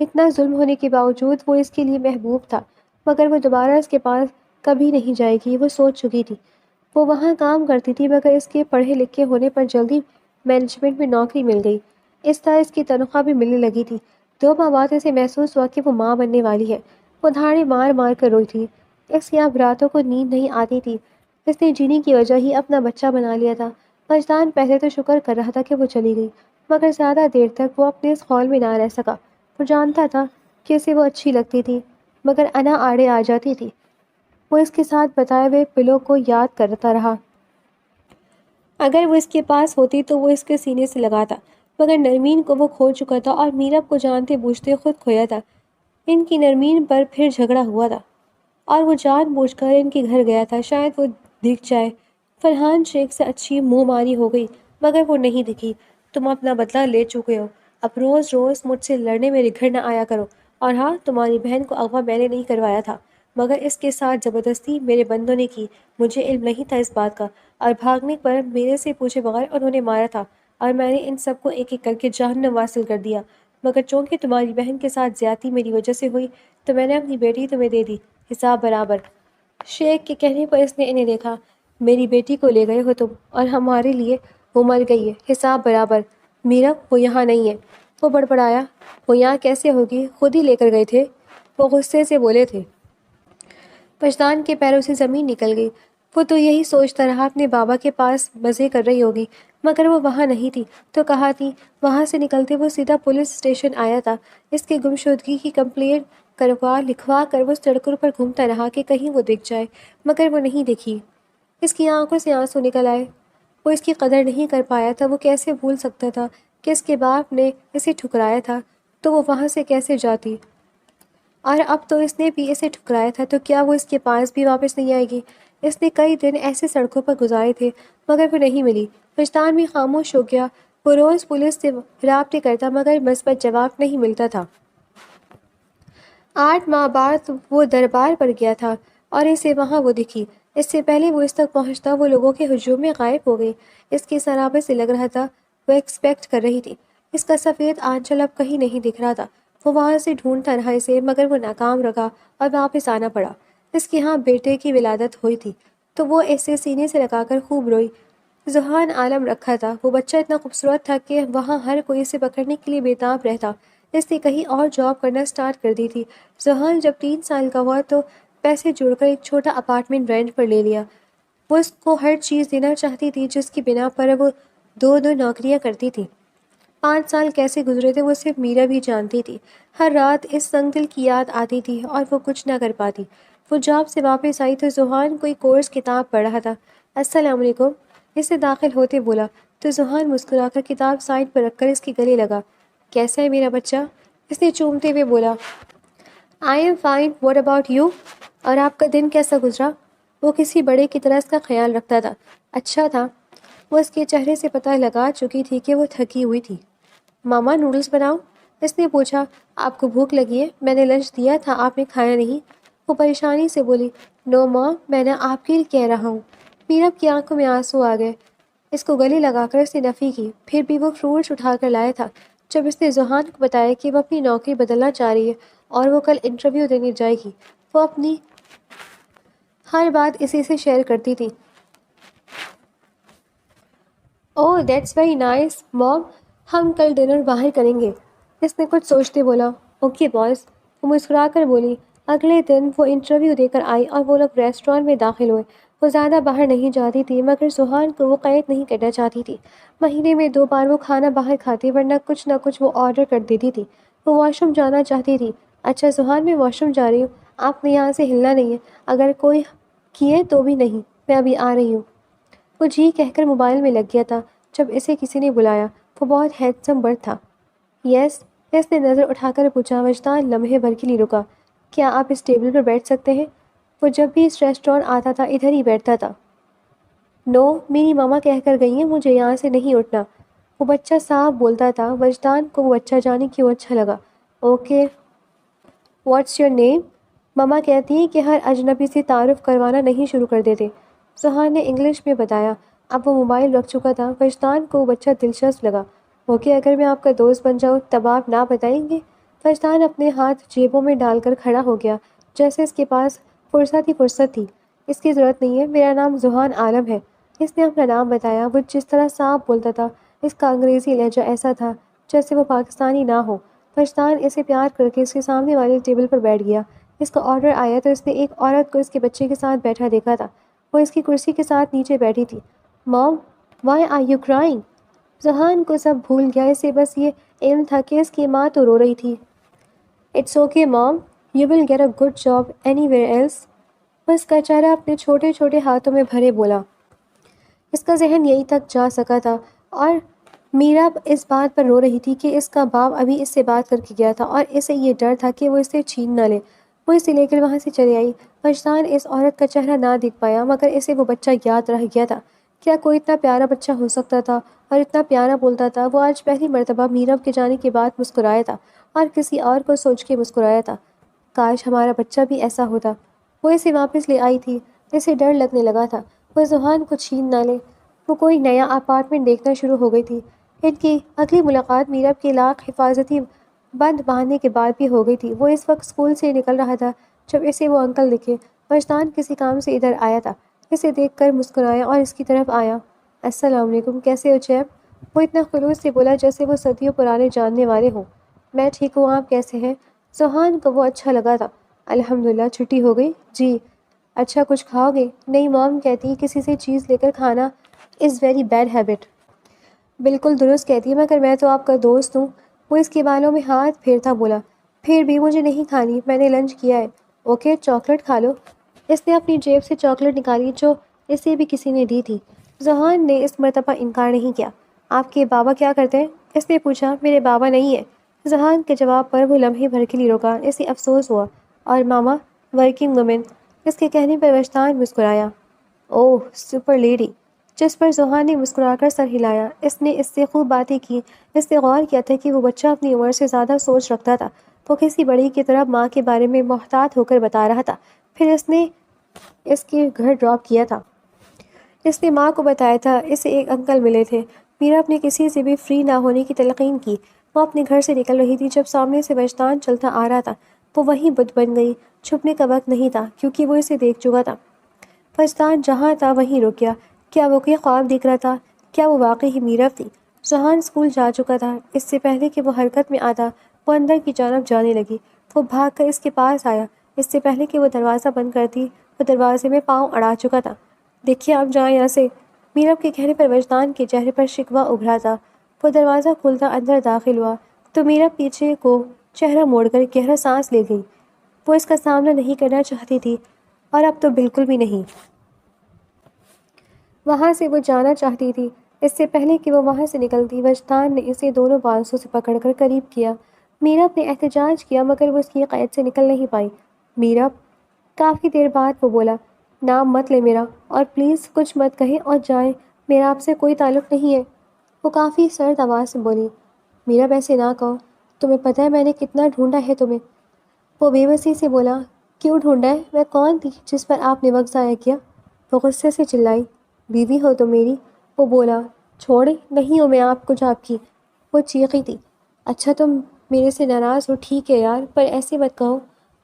اتنا ظلم ہونے کے باوجود وہ اس کے لیے محبوب تھا، مگر وہ دوبارہ اس کے پاس کبھی نہیں جائے گی، وہ سوچ چکی تھی۔ وہ وہاں کام کرتی تھی، مگر اس کے پڑھے لکھے ہونے پر جلدی مینجمنٹ میں نوکری مل گئی۔ اس طرح اس کی تنخواہ بھی ملنے لگی تھی۔ 2 ماہ بعد اسے محسوس ہوا کہ وہ ماں بننے والی ہے۔ وہ دھاڑی مار مار کر روئی تھی۔ اس کی اب راتوں کو نیند نہیں آتی تھی۔ اس نے جینے کی وجہ ہی اپنا بچہ بنا لیا تھا۔ وجدان پہلے تو شکر کر رہا تھا کہ وہ چلی گئی، مگر زیادہ دیر تک وہ اپنے اس خول میں نہ رہ سکا۔ وہ جانتا تھا کہ اسے وہ اچھی لگتی تھی، مگر انا آڑے آ جاتی تھی۔ وہ اس کے ساتھ بتائے ہوئے پلوں کو یاد کرتا رہا۔ اگر وہ اس کے پاس ہوتی تو وہ اس کے سینے سے لگاتا، مگر نرمین کو وہ کھو چکا تھا اور میرب کو جانتے بوجھتے خود کھویا تھا۔ ان کی نرمین پر پھر جھگڑا ہوا تھا اور وہ جان بوجھ کر ان کے گھر گیا تھا، شاید وہ دکھ جائے۔ فرحان شیخ سے اچھی منہ ماری ہو گئی، مگر وہ نہیں دکھی۔ تم اپنا بدلہ لے چکے ہو، اب روز روز مجھ سے لڑنے میرے گھر نہ آیا کرو۔ اور ہاں، تمہاری بہن کو اغوا میں نے نہیں کروایا تھا، مگر اس کے ساتھ زبردستی میرے بندوں نے کی، مجھے علم نہیں تھا اس بات کا، اور بھاگنے پر میرے سے پوچھے بغیر انہوں نے مارا تھا، اور میں نے ان سب کو ایک ایک کر کے جہنم واصل کر دیا۔ مگر چونکہ تمہاری بہن کے ساتھ زیادتی میری وجہ سے ہوئی تو میں نے اپنی بیٹی تمہیں دے دی، حساب برابر۔ شیخ کے کہنے پر اس نے انہیں دیکھا۔ میری بیٹی کو لے گئے ہو تم، اور ہمارے لیے وہ مر گئی ہے، حساب برابر۔ میرا وہ یہاں نہیں ہے۔ وہ بڑبڑایا۔ وہ یہاں کیسے ہوگی؟ خود ہی لے کر گئے تھے، وہ غصے سے بولے تھے۔ وجدان کے پیروں سے زمین نکل گئی۔ وہ تو یہی سوچتا رہا اپنے بابا کے پاس مزے کر رہی ہوگی، مگر وہ وہاں نہیں تھی تو کہاں تھی؟ وہاں سے نکلتے وہ سیدھا پولیس اسٹیشن آیا تھا۔ اس کے گمشدگی کی کمپلین لکھوا کر وہ سڑکوں پر گھومتا رہا کہ کہیں وہ دکھ جائے، مگر وہ نہیں دکھی۔ اس کی آنکھوں سے آنسو نکل آئے۔ وہ اس کی قدر نہیں کر پایا تھا۔ وہ کیسے بھول سکتا تھا کہ اس کے باپ نے اسے ٹھکرایا تھا، تو وہ وہاں سے کیسے جاتی؟ اور اب تو اس نے بھی اسے ٹھکرایا تھا، تو کیا وہ اس کے پاس بھی واپس نہیں آئے گی؟ اس نے کئی دن ایسے سڑکوں پر گزارے تھے، مگر وہ نہیں ملی۔ وجدان بھی خاموش ہو گیا۔ وہ روز پولیس سے رابطے کرتا، مگر مثبت جواب نہیں ملتا تھا۔ 8 ماہ بعد وہ دربار پر گیا تھا اور اسے وہاں وہ دکھی۔ اس سے پہلے وہ اس تک پہنچتا وہ لوگوں کے ہجوم میں غائب ہو گئی۔ اس کے سرابے سے لگ رہا تھا وہ ایکسپیکٹ کر رہی تھی۔ اس کا سفید آنچل اب کہیں نہیں دکھ رہا تھا۔ وہ وہاں سے ڈھونڈتا رہا اسے، مگر وہ ناکام رہا اور واپس آنا پڑا۔ اس کے ہاں بیٹے کی ولادت ہوئی تھی تو وہ اسے سینے سے لگا کر خوب روئی۔ ذہان عالم رکھا تھا۔ وہ بچہ اتنا خوبصورت تھا کہ وہاں ہر کوئی اسے پکڑنے کے لیے بےتاب رہتا۔ اس نے کہیں اور جاب کرنا سٹارٹ کر دی تھی۔ ذہان جب 3 سال کا ہوا تو پیسے جوڑ کر ایک چھوٹا اپارٹمنٹ رینٹ پر لے لیا۔ وہ اس کو ہر چیز دینا چاہتی تھی جس کی بنا پر وہ 2 نوکریاں کرتی تھی۔ 5 سال کیسے گزرے تھے وہ صرف میرا بھی جانتی تھی۔ ہر رات اس سنگل کی یاد آتی تھی اور وہ کچھ نہ کر پاتی۔ وہ جاب سے واپس آئی تو ذہان کوئی کورس کتاب پڑھ رہا تھا۔ السلام علیکم، اسے داخل ہوتے بولا تو ذہان مسکرا کر کتاب سائڈ پر رکھ کر اس کے گلے لگا۔ کیسا ہے میرا بچہ؟ اس نے چومتے ہوئے بولا۔ I am fine, what about you? اور آپ کا دن کیسا گزرا؟ وہ کسی بڑے کی طرح اس کا خیال رکھتا تھا۔ اچھا تھا۔ وہ اس کے چہرے سے پتہ لگا چکی تھی کہ وہ تھکی ہوئی تھی۔ ماما نوڈلز بناؤں؟ اس نے پوچھا۔ آپ کو بھوک لگی ہے؟ میں نے لنچ دیا تھا، آپ نے کھایا نہیں؟ وہ پریشانی سے بولی۔ نو ماں، میں نے آپ کے لیے کہہ رہا ہوں۔ میرب کی آنکھوں میں آنسو آ گئے۔ اس کو گلے لگا کر اس نے نفی کی۔ پھر بھی وہ فروٹس اٹھا کر لایا تھا۔ جب اس نے ذہان کو بتایا کہ وہ اپنی نوکری بدلنا چاہ رہی ہے اور وہ کل انٹرویو دینے جائے گی، وہ اپنی ہر بات اسی سے شیئر کرتی تھی۔ اوہ دیٹس ویری نائس مام، ہم کل ڈنر باہر کریں گے، اس نے کچھ سوچتے بولا۔ اوکے باس، وہ مسکرا کر بولی۔ اگلے دن وہ انٹرویو دے کر آئی اور وہ لوگ ریسٹورانٹ میں داخل ہوئے۔ وہ زیادہ باہر نہیں جاتی تھی مگر سہان کو وہ قید نہیں کرنا چاہتی تھی۔ مہینے میں 2 بار وہ کھانا باہر کھاتی ورنہ کچھ نہ کچھ وہ آرڈر کر دیتی تھی۔ وہ واش روم جانا چاہتی تھی۔ اچھا سہان، میں واش روم جا رہی ہوں، آپ نے یہاں سے ہلنا نہیں ہے، اگر کوئی کیے تو بھی نہیں، میں ابھی آ رہی ہوں۔ وہ جی کہہ کر موبائل میں لگ گیا تھا جب اسے کسی نے بلایا۔ وہ بہت ہینڈسم برڈ تھا۔ یس، اس نے نظر اٹھا کر پوچھا۔ وجدان لمحے بھر کے لیے رکا۔ کیا آپ اس ٹیبل پر بیٹھ سکتے ہیں؟ وہ جب بھی اس ریسٹورانٹ آتا تھا ادھر ہی بیٹھتا تھا۔ نو، میری ماما کہہ کر گئی ہیں مجھے یہاں سے نہیں اٹھنا، وہ بچہ صاف بولتا تھا۔ وجدان کو وہ بچہ جانے کیوں اچھا لگا۔ Okay, what's your name? ماما کہتی ہیں کہ ہر اجنبی سے تعارف کروانا نہیں شروع کر دیتے، سہان نے انگلش میں بتایا۔ اب وہ موبائل رکھ چکا تھا۔ وجدان کو وہ بچہ دلچسپ لگا۔ اوکے، اگر میں آپ کا دوست بن جاؤں تب آپ نہ بتائیں گے؟ وجدان اپنے ہاتھ جیبوں میں ڈال کر کھڑا ہو گیا جیسے اس کے پاس فرصت ہی فرصت تھی۔ اس کی ضرورت نہیں ہے، میرا نام ذوحان عالم ہے، اس نے اپنا نام بتایا۔ وہ جس طرح صاف بولتا تھا اس کا انگریزی لہجہ ایسا تھا جیسے وہ پاکستانی نہ ہو۔ وجدان اسے پیار کر کے اس کے سامنے والے ٹیبل پر بیٹھ گیا۔ اس کا آرڈر آیا تو اس نے ایک عورت کو اس کے بچے کے ساتھ بیٹھا دیکھا تھا۔ وہ اس کی کرسی کے ساتھ نیچے بیٹھی تھی۔ مام، وائی آر یو کرائنگ؟ ذوحان کو سب بھول گیا، اسے بس یہ علم تھا کہ اس کی ماں تو رو رہی تھی۔ It's okay mom, you will get a good job anywhere else, وہ اس کا چہرہ اپنے چھوٹے چھوٹے ہاتھوں میں بھرے بولا۔ اس کا ذہن یہیں تک جا سکا تھا اور میرا اس بات پر رو رہی تھی کہ اس کا باپ ابھی اس سے بات کر کے گیا تھا اور اسے یہ ڈر تھا کہ وہ اسے چھین نہ لے۔ وہ اسے لے کر وہاں سے چلی آئی۔ وجدان اس عورت کا چہرہ نہ دیکھ پایا مگر اسے وہ بچہ یاد رہ گیا تھا۔ کیا کوئی اتنا پیارا بچہ ہو سکتا تھا اور اتنا پیارا بولتا تھا؟ وہ آج پہلی مرتبہ میرب کے جانے کے بعد مسکرایا تھا اور کسی اور کو سوچ کے مسکرایا تھا۔ کاش ہمارا بچہ بھی ایسا ہوتا۔ وہ اسے واپس لے آئی تھی، اسے ڈر لگنے لگا تھا وہ ذوحان کو چھین نہ لے۔ وہ کوئی نیا اپارٹمنٹ دیکھنا شروع ہو گئی تھی۔ ان کی اگلی ملاقات میرب کے لاکھ حفاظتی بند باندھنے کے بعد بھی ہو گئی تھی۔ وہ اس وقت اسکول سے نکل رہا تھا جب اسے وہ انکل دکھے۔ وجدان کسی کام سے ادھر آیا تھا، اسے دیکھ کر مسکرایا اور اس کی طرف آیا۔ السلام علیکم، کیسے ہو چیپ؟ وہ اتنا خلوص سے بولا جیسے وہ صدیوں پرانے جاننے والے ہوں۔ میں ٹھیک ہوں، آپ کیسے ہیں؟ ذوحان کو وہ اچھا لگا تھا۔ الحمدللہ، چھٹی ہو گئی؟ جی۔ اچھا کچھ کھاؤ گے؟ نہیں، مام کہتی کسی سے چیز لے کر کھانا از ویری بیڈ ہیبٹ۔ بالکل درست کہتی ہے مگر میں تو آپ کا دوست ہوں۔ وہ اس کے بالوں میں ہاتھ پھیرتا بولا۔ پھر بھی مجھے نہیں کھانی، میں نے لنچ کیا ہے۔ اوکے، چاکلیٹ کھا لو۔ اس نے اپنی جیب سے چاکلیٹ نکالی جو اسے بھی کسی نے دی تھی۔ ذوحان نے اس مرتبہ انکار نہیں کیا۔ آپ کے بابا کیا کرتے ہیں؟ اس نے پوچھا۔ میرے بابا نہیں ہے۔ ذوحان کے جواب پر وہ لمحے بھر کے لیے رکا، اسے افسوس ہوا۔ اور ماما؟ Working women. اس کے کہنے پر وجدان مسکرایا۔ اوہ سپر لیڈی، جس پر ذوحان نے مسکرا کر سر ہلایا۔ اس نے اس سے خوب باتیں کی، اس نے غور کیا تھا کہ وہ بچہ اپنی عمر سے زیادہ سوچ رکھتا تھا۔ وہ کسی بڑی کی طرح ماں کے بارے میں محتاط ہو کر بتا رہا تھا۔ پھر اس نے اس کے گھر ڈراپ کیا تھا۔ اس نے ماں کو بتایا تھا اسے ایک انکل ملے تھے۔ میرا اپنے کسی سے بھی فری نہ ہونے کی تلقین کی۔ وہ اپنے گھر سے نکل رہی تھی جب سامنے سے وجدان چلتا آ رہا تھا۔ وہ وہیں بت بن گئی۔ چھپنے کا وقت نہیں تھا کیونکہ وہ اسے دیکھ چکا تھا۔ وجدان جہاں تھا وہیں رک گیا۔ کیا وہ کوئی خواب دیکھ رہا تھا؟ کیا وہ واقعی ہی میرب تھی؟ ذوحان اسکول جا چکا تھا۔ اس سے پہلے کہ وہ حرکت میں آتا وہ اندر کی جانب جانے لگی۔ وہ بھاگ کر اس کے پاس آیا۔ اس سے پہلے کہ وہ دروازہ بند کرتی وہ دروازے میں پاؤں اڑا چکا تھا۔ دیکھیے آپ جائیں یہاں سے، میرب کے کہنے پر وجدان کے چہرے پر شکوہ ابھرا تھا۔ وہ دروازہ کھولتا اندر داخل ہوا تو میرب پیچھے کو چہرہ موڑ کر گہرا سانس لے گئی۔ وہ اس کا سامنا نہیں کرنا چاہتی تھی اور اب تو بالکل بھی نہیں۔ وہاں سے وہ جانا چاہتی تھی۔ اس سے پہلے کہ وہ وہاں سے نکلتی وجدان نے اسے دونوں بازو سے پکڑ کر قریب کیا۔ میرب نے احتجاج کیا مگر وہ اس کی قید سے نکل نہیں پائی۔ میرب، کافی دیر بعد وہ بولا، نام مت لے میرا، اور پلیز کچھ مت کہیں اور جائیں، میرا آپ سے کوئی تعلق نہیں ہے۔ وہ کافی سرد آواز سے بولی۔ میرب ایسے نہ کہو، تمہیں پتہ ہے میں نے کتنا ڈھونڈا ہے تمہیں۔ وہ بے بسی سے بولا۔ کیوں ڈھونڈا ہے؟ میں کون تھی جس پر آپ نے وقت ضائع کیا؟ وہ غصے سے چلائی۔ بیوی ہو تم میری، وہ بولا۔ چھوڑیں، نہیں ہوں میں آپ کچھ آپ کی، وہ چیخی تھی۔ اچھا تم میرے سے ناراض ہو، ٹھیک ہے یار، پر ایسے مت کہو۔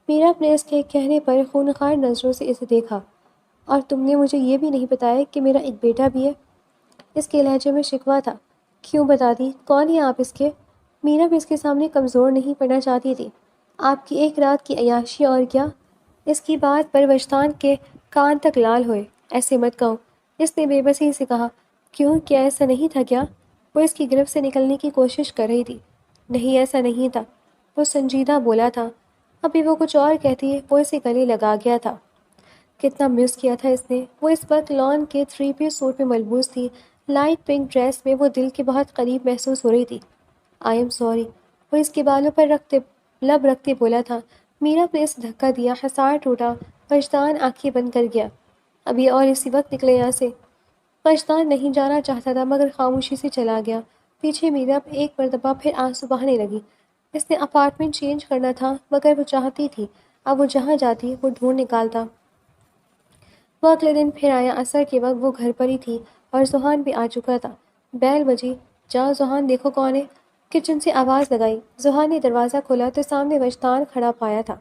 میرا نے اس کے کہنے پر خونخوار نظروں سے اسے دیکھا۔ اور تم نے مجھے یہ بھی نہیں بتایا کہ میرا ایک بیٹا بھی ہے؟ اس کے لہجے میں شکوہ تھا۔ کیوں بتاتی؟ کون ہیں آپ اس کے؟ میرا بھی اس کے سامنے کمزور نہیں پڑنا چاہتی تھی۔ آپ کی ایک رات کی عیاشی اور کیا؟ اس کی بات پر وجدان کے کان تک لال ہوئے۔ ایسے مت کہو، اس نے بے بسی سے کہا۔ کیوں، کیا ایسا نہیں تھا کیا؟ وہ اس کی گرفت سے نکلنے کی کوشش کر رہی تھی۔ نہیں، ایسا نہیں تھا، وہ سنجیدہ بولا تھا۔ ابھی وہ کچھ اور کہتی ہے، وہ اسے گلے لگا گیا تھا۔ کتنا مس کیا تھا اس نے۔ وہ اس وقت لان کے 3 پیس سوٹ میں ملبوس تھی۔ لائٹ پنک ڈریس میں وہ دل کے بہت قریب محسوس ہو رہی تھی۔ آئی ایم سوری، وہ اس کے بالوں پر لب رکھتے بولا تھا۔ میرب نے اسے دھکا دیا، حصار ٹوٹا۔ وجدان آنکھیں بند کر گیا۔ ابھی اور اسی وقت نکلے یہاں سے۔ وجدان نہیں جانا چاہتا تھا مگر خاموشی سے چلا گیا۔ پیچھے میرب ایک مرتبہ پھر آنسو بہانے لگی۔ اس نے اپارٹمنٹ چینج کرنا تھا مگر وہ چاہتی تھی اب وہ جہاں جاتی وہ ڈھونڈ نکالتا۔ وہ اگلے دن پھر آیا۔ عصر کے وقت وہ گھر پر ہی تھی اور ذوحان بھی آ چکا تھا۔ بیل بجی۔ جاؤ ذوحان، دیکھو کون ہے۔ کچن سے آواز لگائی۔ ذوحان نے دروازہ کھولا تو سامنے وجدان کھڑا پایا تھا۔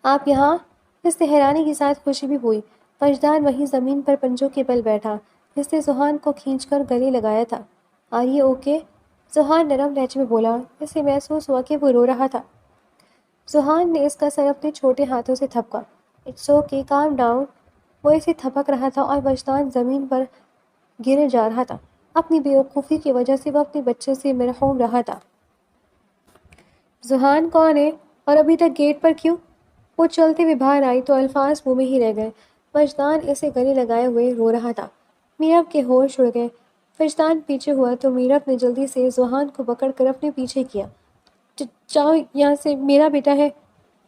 آپ یہاں؟ اس نے حیرانی کے ساتھ خوشی بھی ہوئی۔ وجدان وہیں زمین پر پنجوں کے بل بیٹھا۔ اس نے ذوحان کو کھینچ کر گلے لگایا تھا۔ Are you okay? ذوحان نرم لہجے میں بولا۔ اسے محسوس ہوا کہ وہ رو رہا تھا۔ ذوحان نے اس کا سر اپنے چھوٹے ہاتھوں سے تھپکا۔ It's okay, calm down. وہ اسے تھپک رہا تھا اور وجدان زمین پر گرے جا رہا تھا۔ اپنی بے وقوفی کی وجہ سے وہ اپنے بچے سے محروم رہا تھا۔ ذوحان کون ہے؟ اور ابھی تک گیٹ پر کیوں؟ وہ چلتے ہوئے باہر آئی تو الفاظ منہ میں ہی رہ گئے۔ وجدان اسے گلے لگائے ہوئے رو رہا تھا۔ میرب کے ہوش اڑ گئے۔ وجدان پیچھے ہوا تو میرب نے جلدی سے ذوحان کو پکڑ کر اپنے پیچھے کیا۔ جاؤ یہاں سے، میرا بیٹا ہے۔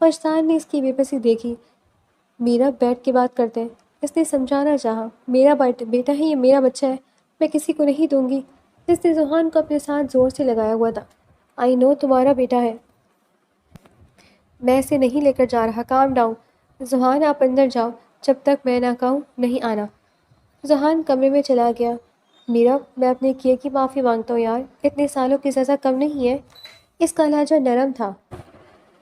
وجدان نے اس کی بے بسی دیکھی۔ میرب بیٹھ کے بات کرتے ہیں۔ اس نے سمجھانا چاہا۔ میرا بیٹا ہے، یہ میرا بچہ ہے، میں کسی کو نہیں دوں گی۔ اس نے ذوحان کو اپنے ساتھ زور سے لگایا ہوا تھا۔ آئی نو تمہارا بیٹا ہے، میں اسے نہیں لے کر جا رہا، کام ڈاؤن۔ ذوحان آپ اندر جاؤ، جب تک میں نہ کہوں نہیں آنا۔ ذوحان کمرے میں چلا گیا۔ میرب، میں اپنے کیے کی معافی مانگتا ہوں یار، اتنے سالوں کی سزا کم نہیں ہے۔ اس کا لہجہ نرم تھا۔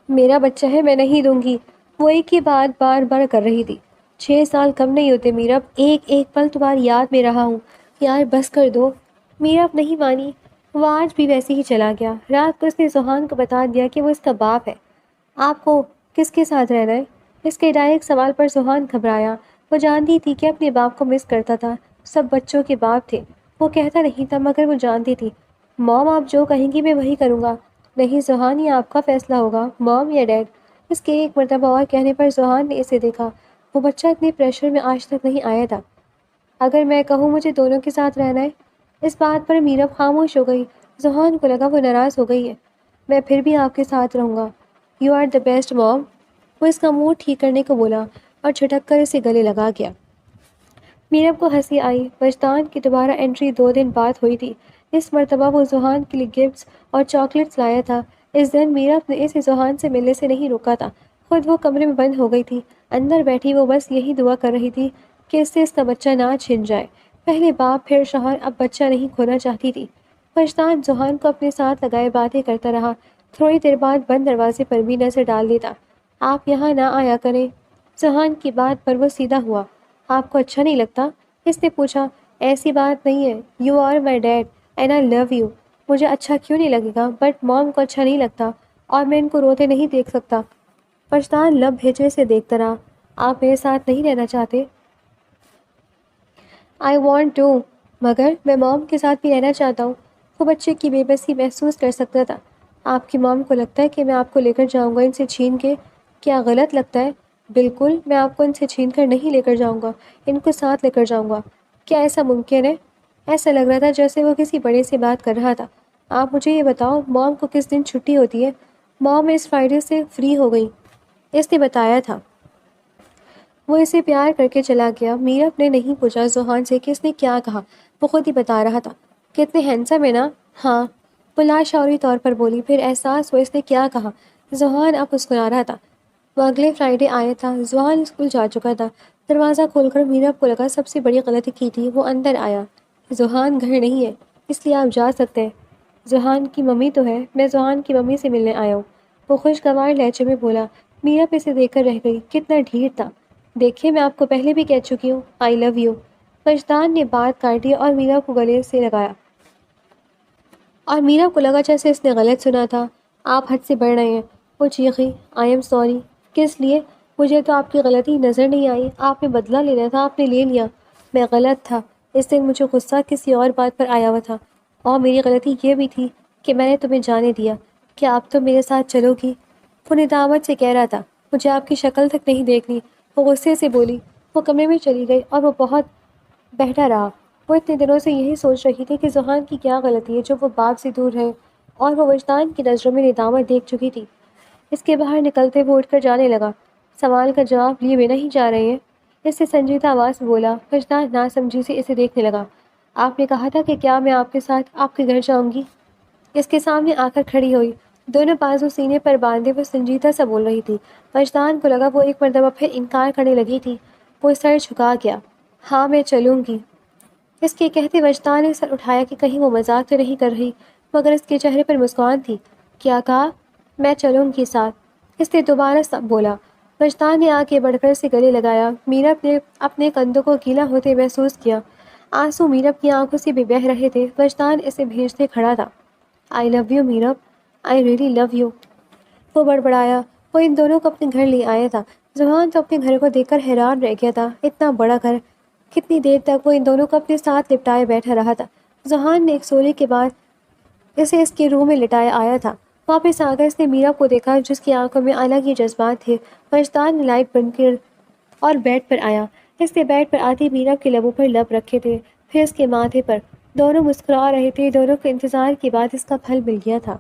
میرا بچہ ہے، میں نہیں دوں گی، وہ ایک ہی بات بار بار کر رہی تھی۔ 6 سال کم نہیں ہوتے میرب، ایک ایک پل تمہاری یاد میں رہا ہوں، یار بس کر دو۔ میرب نہیں مانی۔ وہ آج بھی ویسے ہی چلا گیا۔ رات کو اس نے ذوحان کو بتا دیا کہ وہ اس کا باپ ہے۔ آپ کو کس کے ساتھ رہنا ہے؟ اس کے ڈائریکٹ سوال پر ذوحان گھبرایا۔ وہ جانتی تھی کہ اپنے باپ کو مس کرتا تھا، سب بچوں کے باپ تھے۔ وہ کہتا نہیں تھا مگر وہ جانتی تھی۔ موم آپ جو کہیں گی میں وہی کروں گا۔ نہیں ذوحان، یہ آپ کا فیصلہ ہوگا، موم یا ڈیڈ۔ اس کے ایک مرتبہ اور کہنے پر ذوحان نے اسے دیکھا۔ وہ بچہ اتنے پریشر میں آج تک نہیں آیا تھا۔ اگر میں کہوں مجھے دونوں کے ساتھ رہنا ہے؟ اس بات پر میرب خاموش ہو گئی۔ ذوحان کو لگا وہ ناراض ہو گئی ہے۔ میں پھر بھی آپ کے ساتھ رہوں گا، یو آر دا بیسٹ موم۔ وہ اس کا موڈ ٹھیک کرنے کو بولا اور جھٹک کر اسے گلے لگا گیا۔ میرب کو ہنسی آئی۔ وجدان کی دوبارہ انٹری 2 دن بعد ہوئی تھی۔ اس مرتبہ وہ ذوحان کے لیے گفٹس اور چاکلیٹس لایا تھا۔ اس دن میرب نے اسے ذوحان سے ملنے سے نہیں روکا تھا۔ خود وہ کمرے میں بند ہو گئی تھی۔ اندر بیٹھی وہ بس یہی دعا کر رہی تھی کہ اس سے اس کا بچہ نہ چھن جائے۔ پہلے باپ پھر شوہر، اب بچہ نہیں کھونا چاہتی تھی۔ وجدان ذوحان کو اپنے ساتھ لگائے باتیں کرتا رہا۔ تھوڑی دیر بعد بند دروازے پر بھی نظر ڈال دیتا۔ آپ یہاں نہ آیا کریں۔ ذوحان کی بات پر وہ سیدھا ہوا۔ آپ کو اچھا نہیں لگتا؟ اس نے پوچھا۔ ایسی بات نہیں ہے، you are my dad and I love you. مجھے اچھا کیوں نہیں لگے گا؟ بٹ موم کو اچھا نہیں لگتا اور میں ان کو روتے نہیں دیکھ سکتا۔ وجدان لب بھیجے سے دیکھتا رہا۔ آپ میرے ساتھ نہیں رہنا چاہتے؟ آئی وانٹ ٹو، مگر میں موم کے ساتھ بھی رہنا چاہتا ہوں۔ وہ بچے کی بے بسی محسوس کر سکتا تھا۔ آپ کی موم کو لگتا ہے کہ میں آپ کو لے کر جاؤں گا ان سے چھین کے؟ کیا غلط لگتا ہے؟ بالکل، میں آپ کو ان سے چھین کر نہیں لے کر جاؤں گا، ان کو ساتھ لے کر جاؤں گا۔ کیا ایسا ممکن ہے؟ ایسا لگ رہا تھا جیسے وہ کسی بڑے سے بات کر رہا تھا۔ آپ مجھے یہ بتاؤ، موم کو کس دن چھٹی ہوتی ہے؟ موم اس فرائیڈے سے فری ہو گئی، اس نے بتایا تھا۔ وہ اسے پیار کر کے چلا گیا۔ میرب نے نہیں پوچھا ذوحان سے کہ اس نے کیا کہا، وہ خود ہی بتا رہا تھا۔ کتنے ہینڈسم ہے نا؟ ہاں، وہ لاشعوری طور پر بولی۔ پھر احساس ہوا اس نے کیا کہا۔ ذوحان اب مسکرا رہا تھا۔ وہ اگلے فرائیڈے آیا تھا۔ ذوحان اسکول جا چکا تھا۔ دروازہ کھول کر میرب کو لگا سب سے بڑی غلطی کی تھی۔ وہ اندر آیا۔ ذوحان گھر نہیں ہے، اس لیے آپ جا سکتے ہیں۔ ذوحان کی ممی تو ہے، میں ذوحان کی ممی سے ملنے آیا ہوں، وہ خوشگوار لہجے میں بولا۔ میرا اسے دیکھ کر رہ گئی، کتنا ڈھیر تھا۔ دیکھیے میں آپ کو پہلے بھی کہہ چکی ہوں آئی لو یو۔ وجدان نے بات کاٹ دی اور میرا کو گلے سے لگایا، اور میرا کو لگا جیسے اس نے غلط سنا تھا۔ آپ حد سے بڑھ رہے ہیں، وہ چیخی۔ I am sorry. کس لیے؟ مجھے تو آپ کی غلطی نظر نہیں آئی، آپ نے بدلہ لینا تھا، آپ نے لے لیا۔ میں غلط تھا، اس دن مجھے غصہ کسی اور بات پر آیا ہوا تھا، اور میری غلطی یہ بھی تھی کہ میں نے تمہیں جانے دیا۔ کیا آپ تو میرے ساتھ چلو گی؟ وہ ندامت سے کہہ رہا تھا، مجھے آپ کی شکل تک نہیں دیکھنی۔ وہ غصے سے بولی۔ وہ کمرے میں چلی گئی اور وہ بہت بہتا رہا۔ وہ اتنے دنوں سے یہی سوچ رہی تھی کہ ذوحان کی کیا غلطی ہے جو وہ باپ سے دور ہے، اور وہ وجدان کی نظروں میں ندامت دیکھ چکی تھی۔ اس کے باہر نکلتے وہ اٹھ کر جانے لگا۔ سوال کا جواب لیے بنا ہی جا رہے ہیں؟ اس سے سنجیدہ آواز میں بولا۔ وجدان ناسمجھی سے اسے دیکھنے لگا۔ آپ نے کہا تھا کہ کیا میں آپ کے ساتھ آپ کے گھر جاؤں گی؟ اس کے سامنے آ کر کھڑی ہوئی، دونوں بازو سینے پر باندھے وہ سنجیدہ سا بول رہی تھی۔ وجدان کو لگا وہ ایک مرتبہ پھر انکار کرنے لگی تھی۔ وہ سر جھکا گیا۔ ہاں میں چلوں گی۔ اس کے کہتے وجدان نے سر اٹھایا کہ کہیں وہ مذاق تو نہیں کر رہی، مگر اس کے چہرے پر مسکان تھی۔ کیا کہا؟ میں چلوں گی ساتھ، اس نے دوبارہ سب بولا۔ وجدان نے آگے بڑھ کر اسے گلے لگایا۔ میرب نے اپنے کندھوں کو گیلا ہوتے محسوس کیا۔ آنسو میرب کی آنکھوں سے بھی بہہ رہے تھے۔ وجدان اسے بھیجتے کھڑا تھا۔ I love you Meerab, I really love you, وہ بڑبڑایا۔ وہ ان دونوں کو اپنے گھر لے آیا تھا۔ ذوحان تو اپنے گھر کو دیکھ کر حیران رہ گیا تھا، اتنا بڑا گھر۔ کتنی دیر تک وہ ان دونوں کو اپنے ساتھ لپٹائے بیٹھا رہا تھا۔ ذوحان نے ایک سونے کے بعد اسے اس کے روم میں لٹایا آیا تھا۔ واپس آ کر اس نے میرا کو دیکھا جس کی آنکھوں میں الگ ہی جذبات تھے۔ وجدان نے لائٹ بند کر اور بیڈ پر آیا۔ اس نے بیڈ پر آتی میرا کے لبوں پر لب رکھے تھے، پھر اس کے ماتھے پر۔ دونوں مسکرا رہے تھے، دونوں کو انتظار کے بعد اس کا پھل مل گیا تھا۔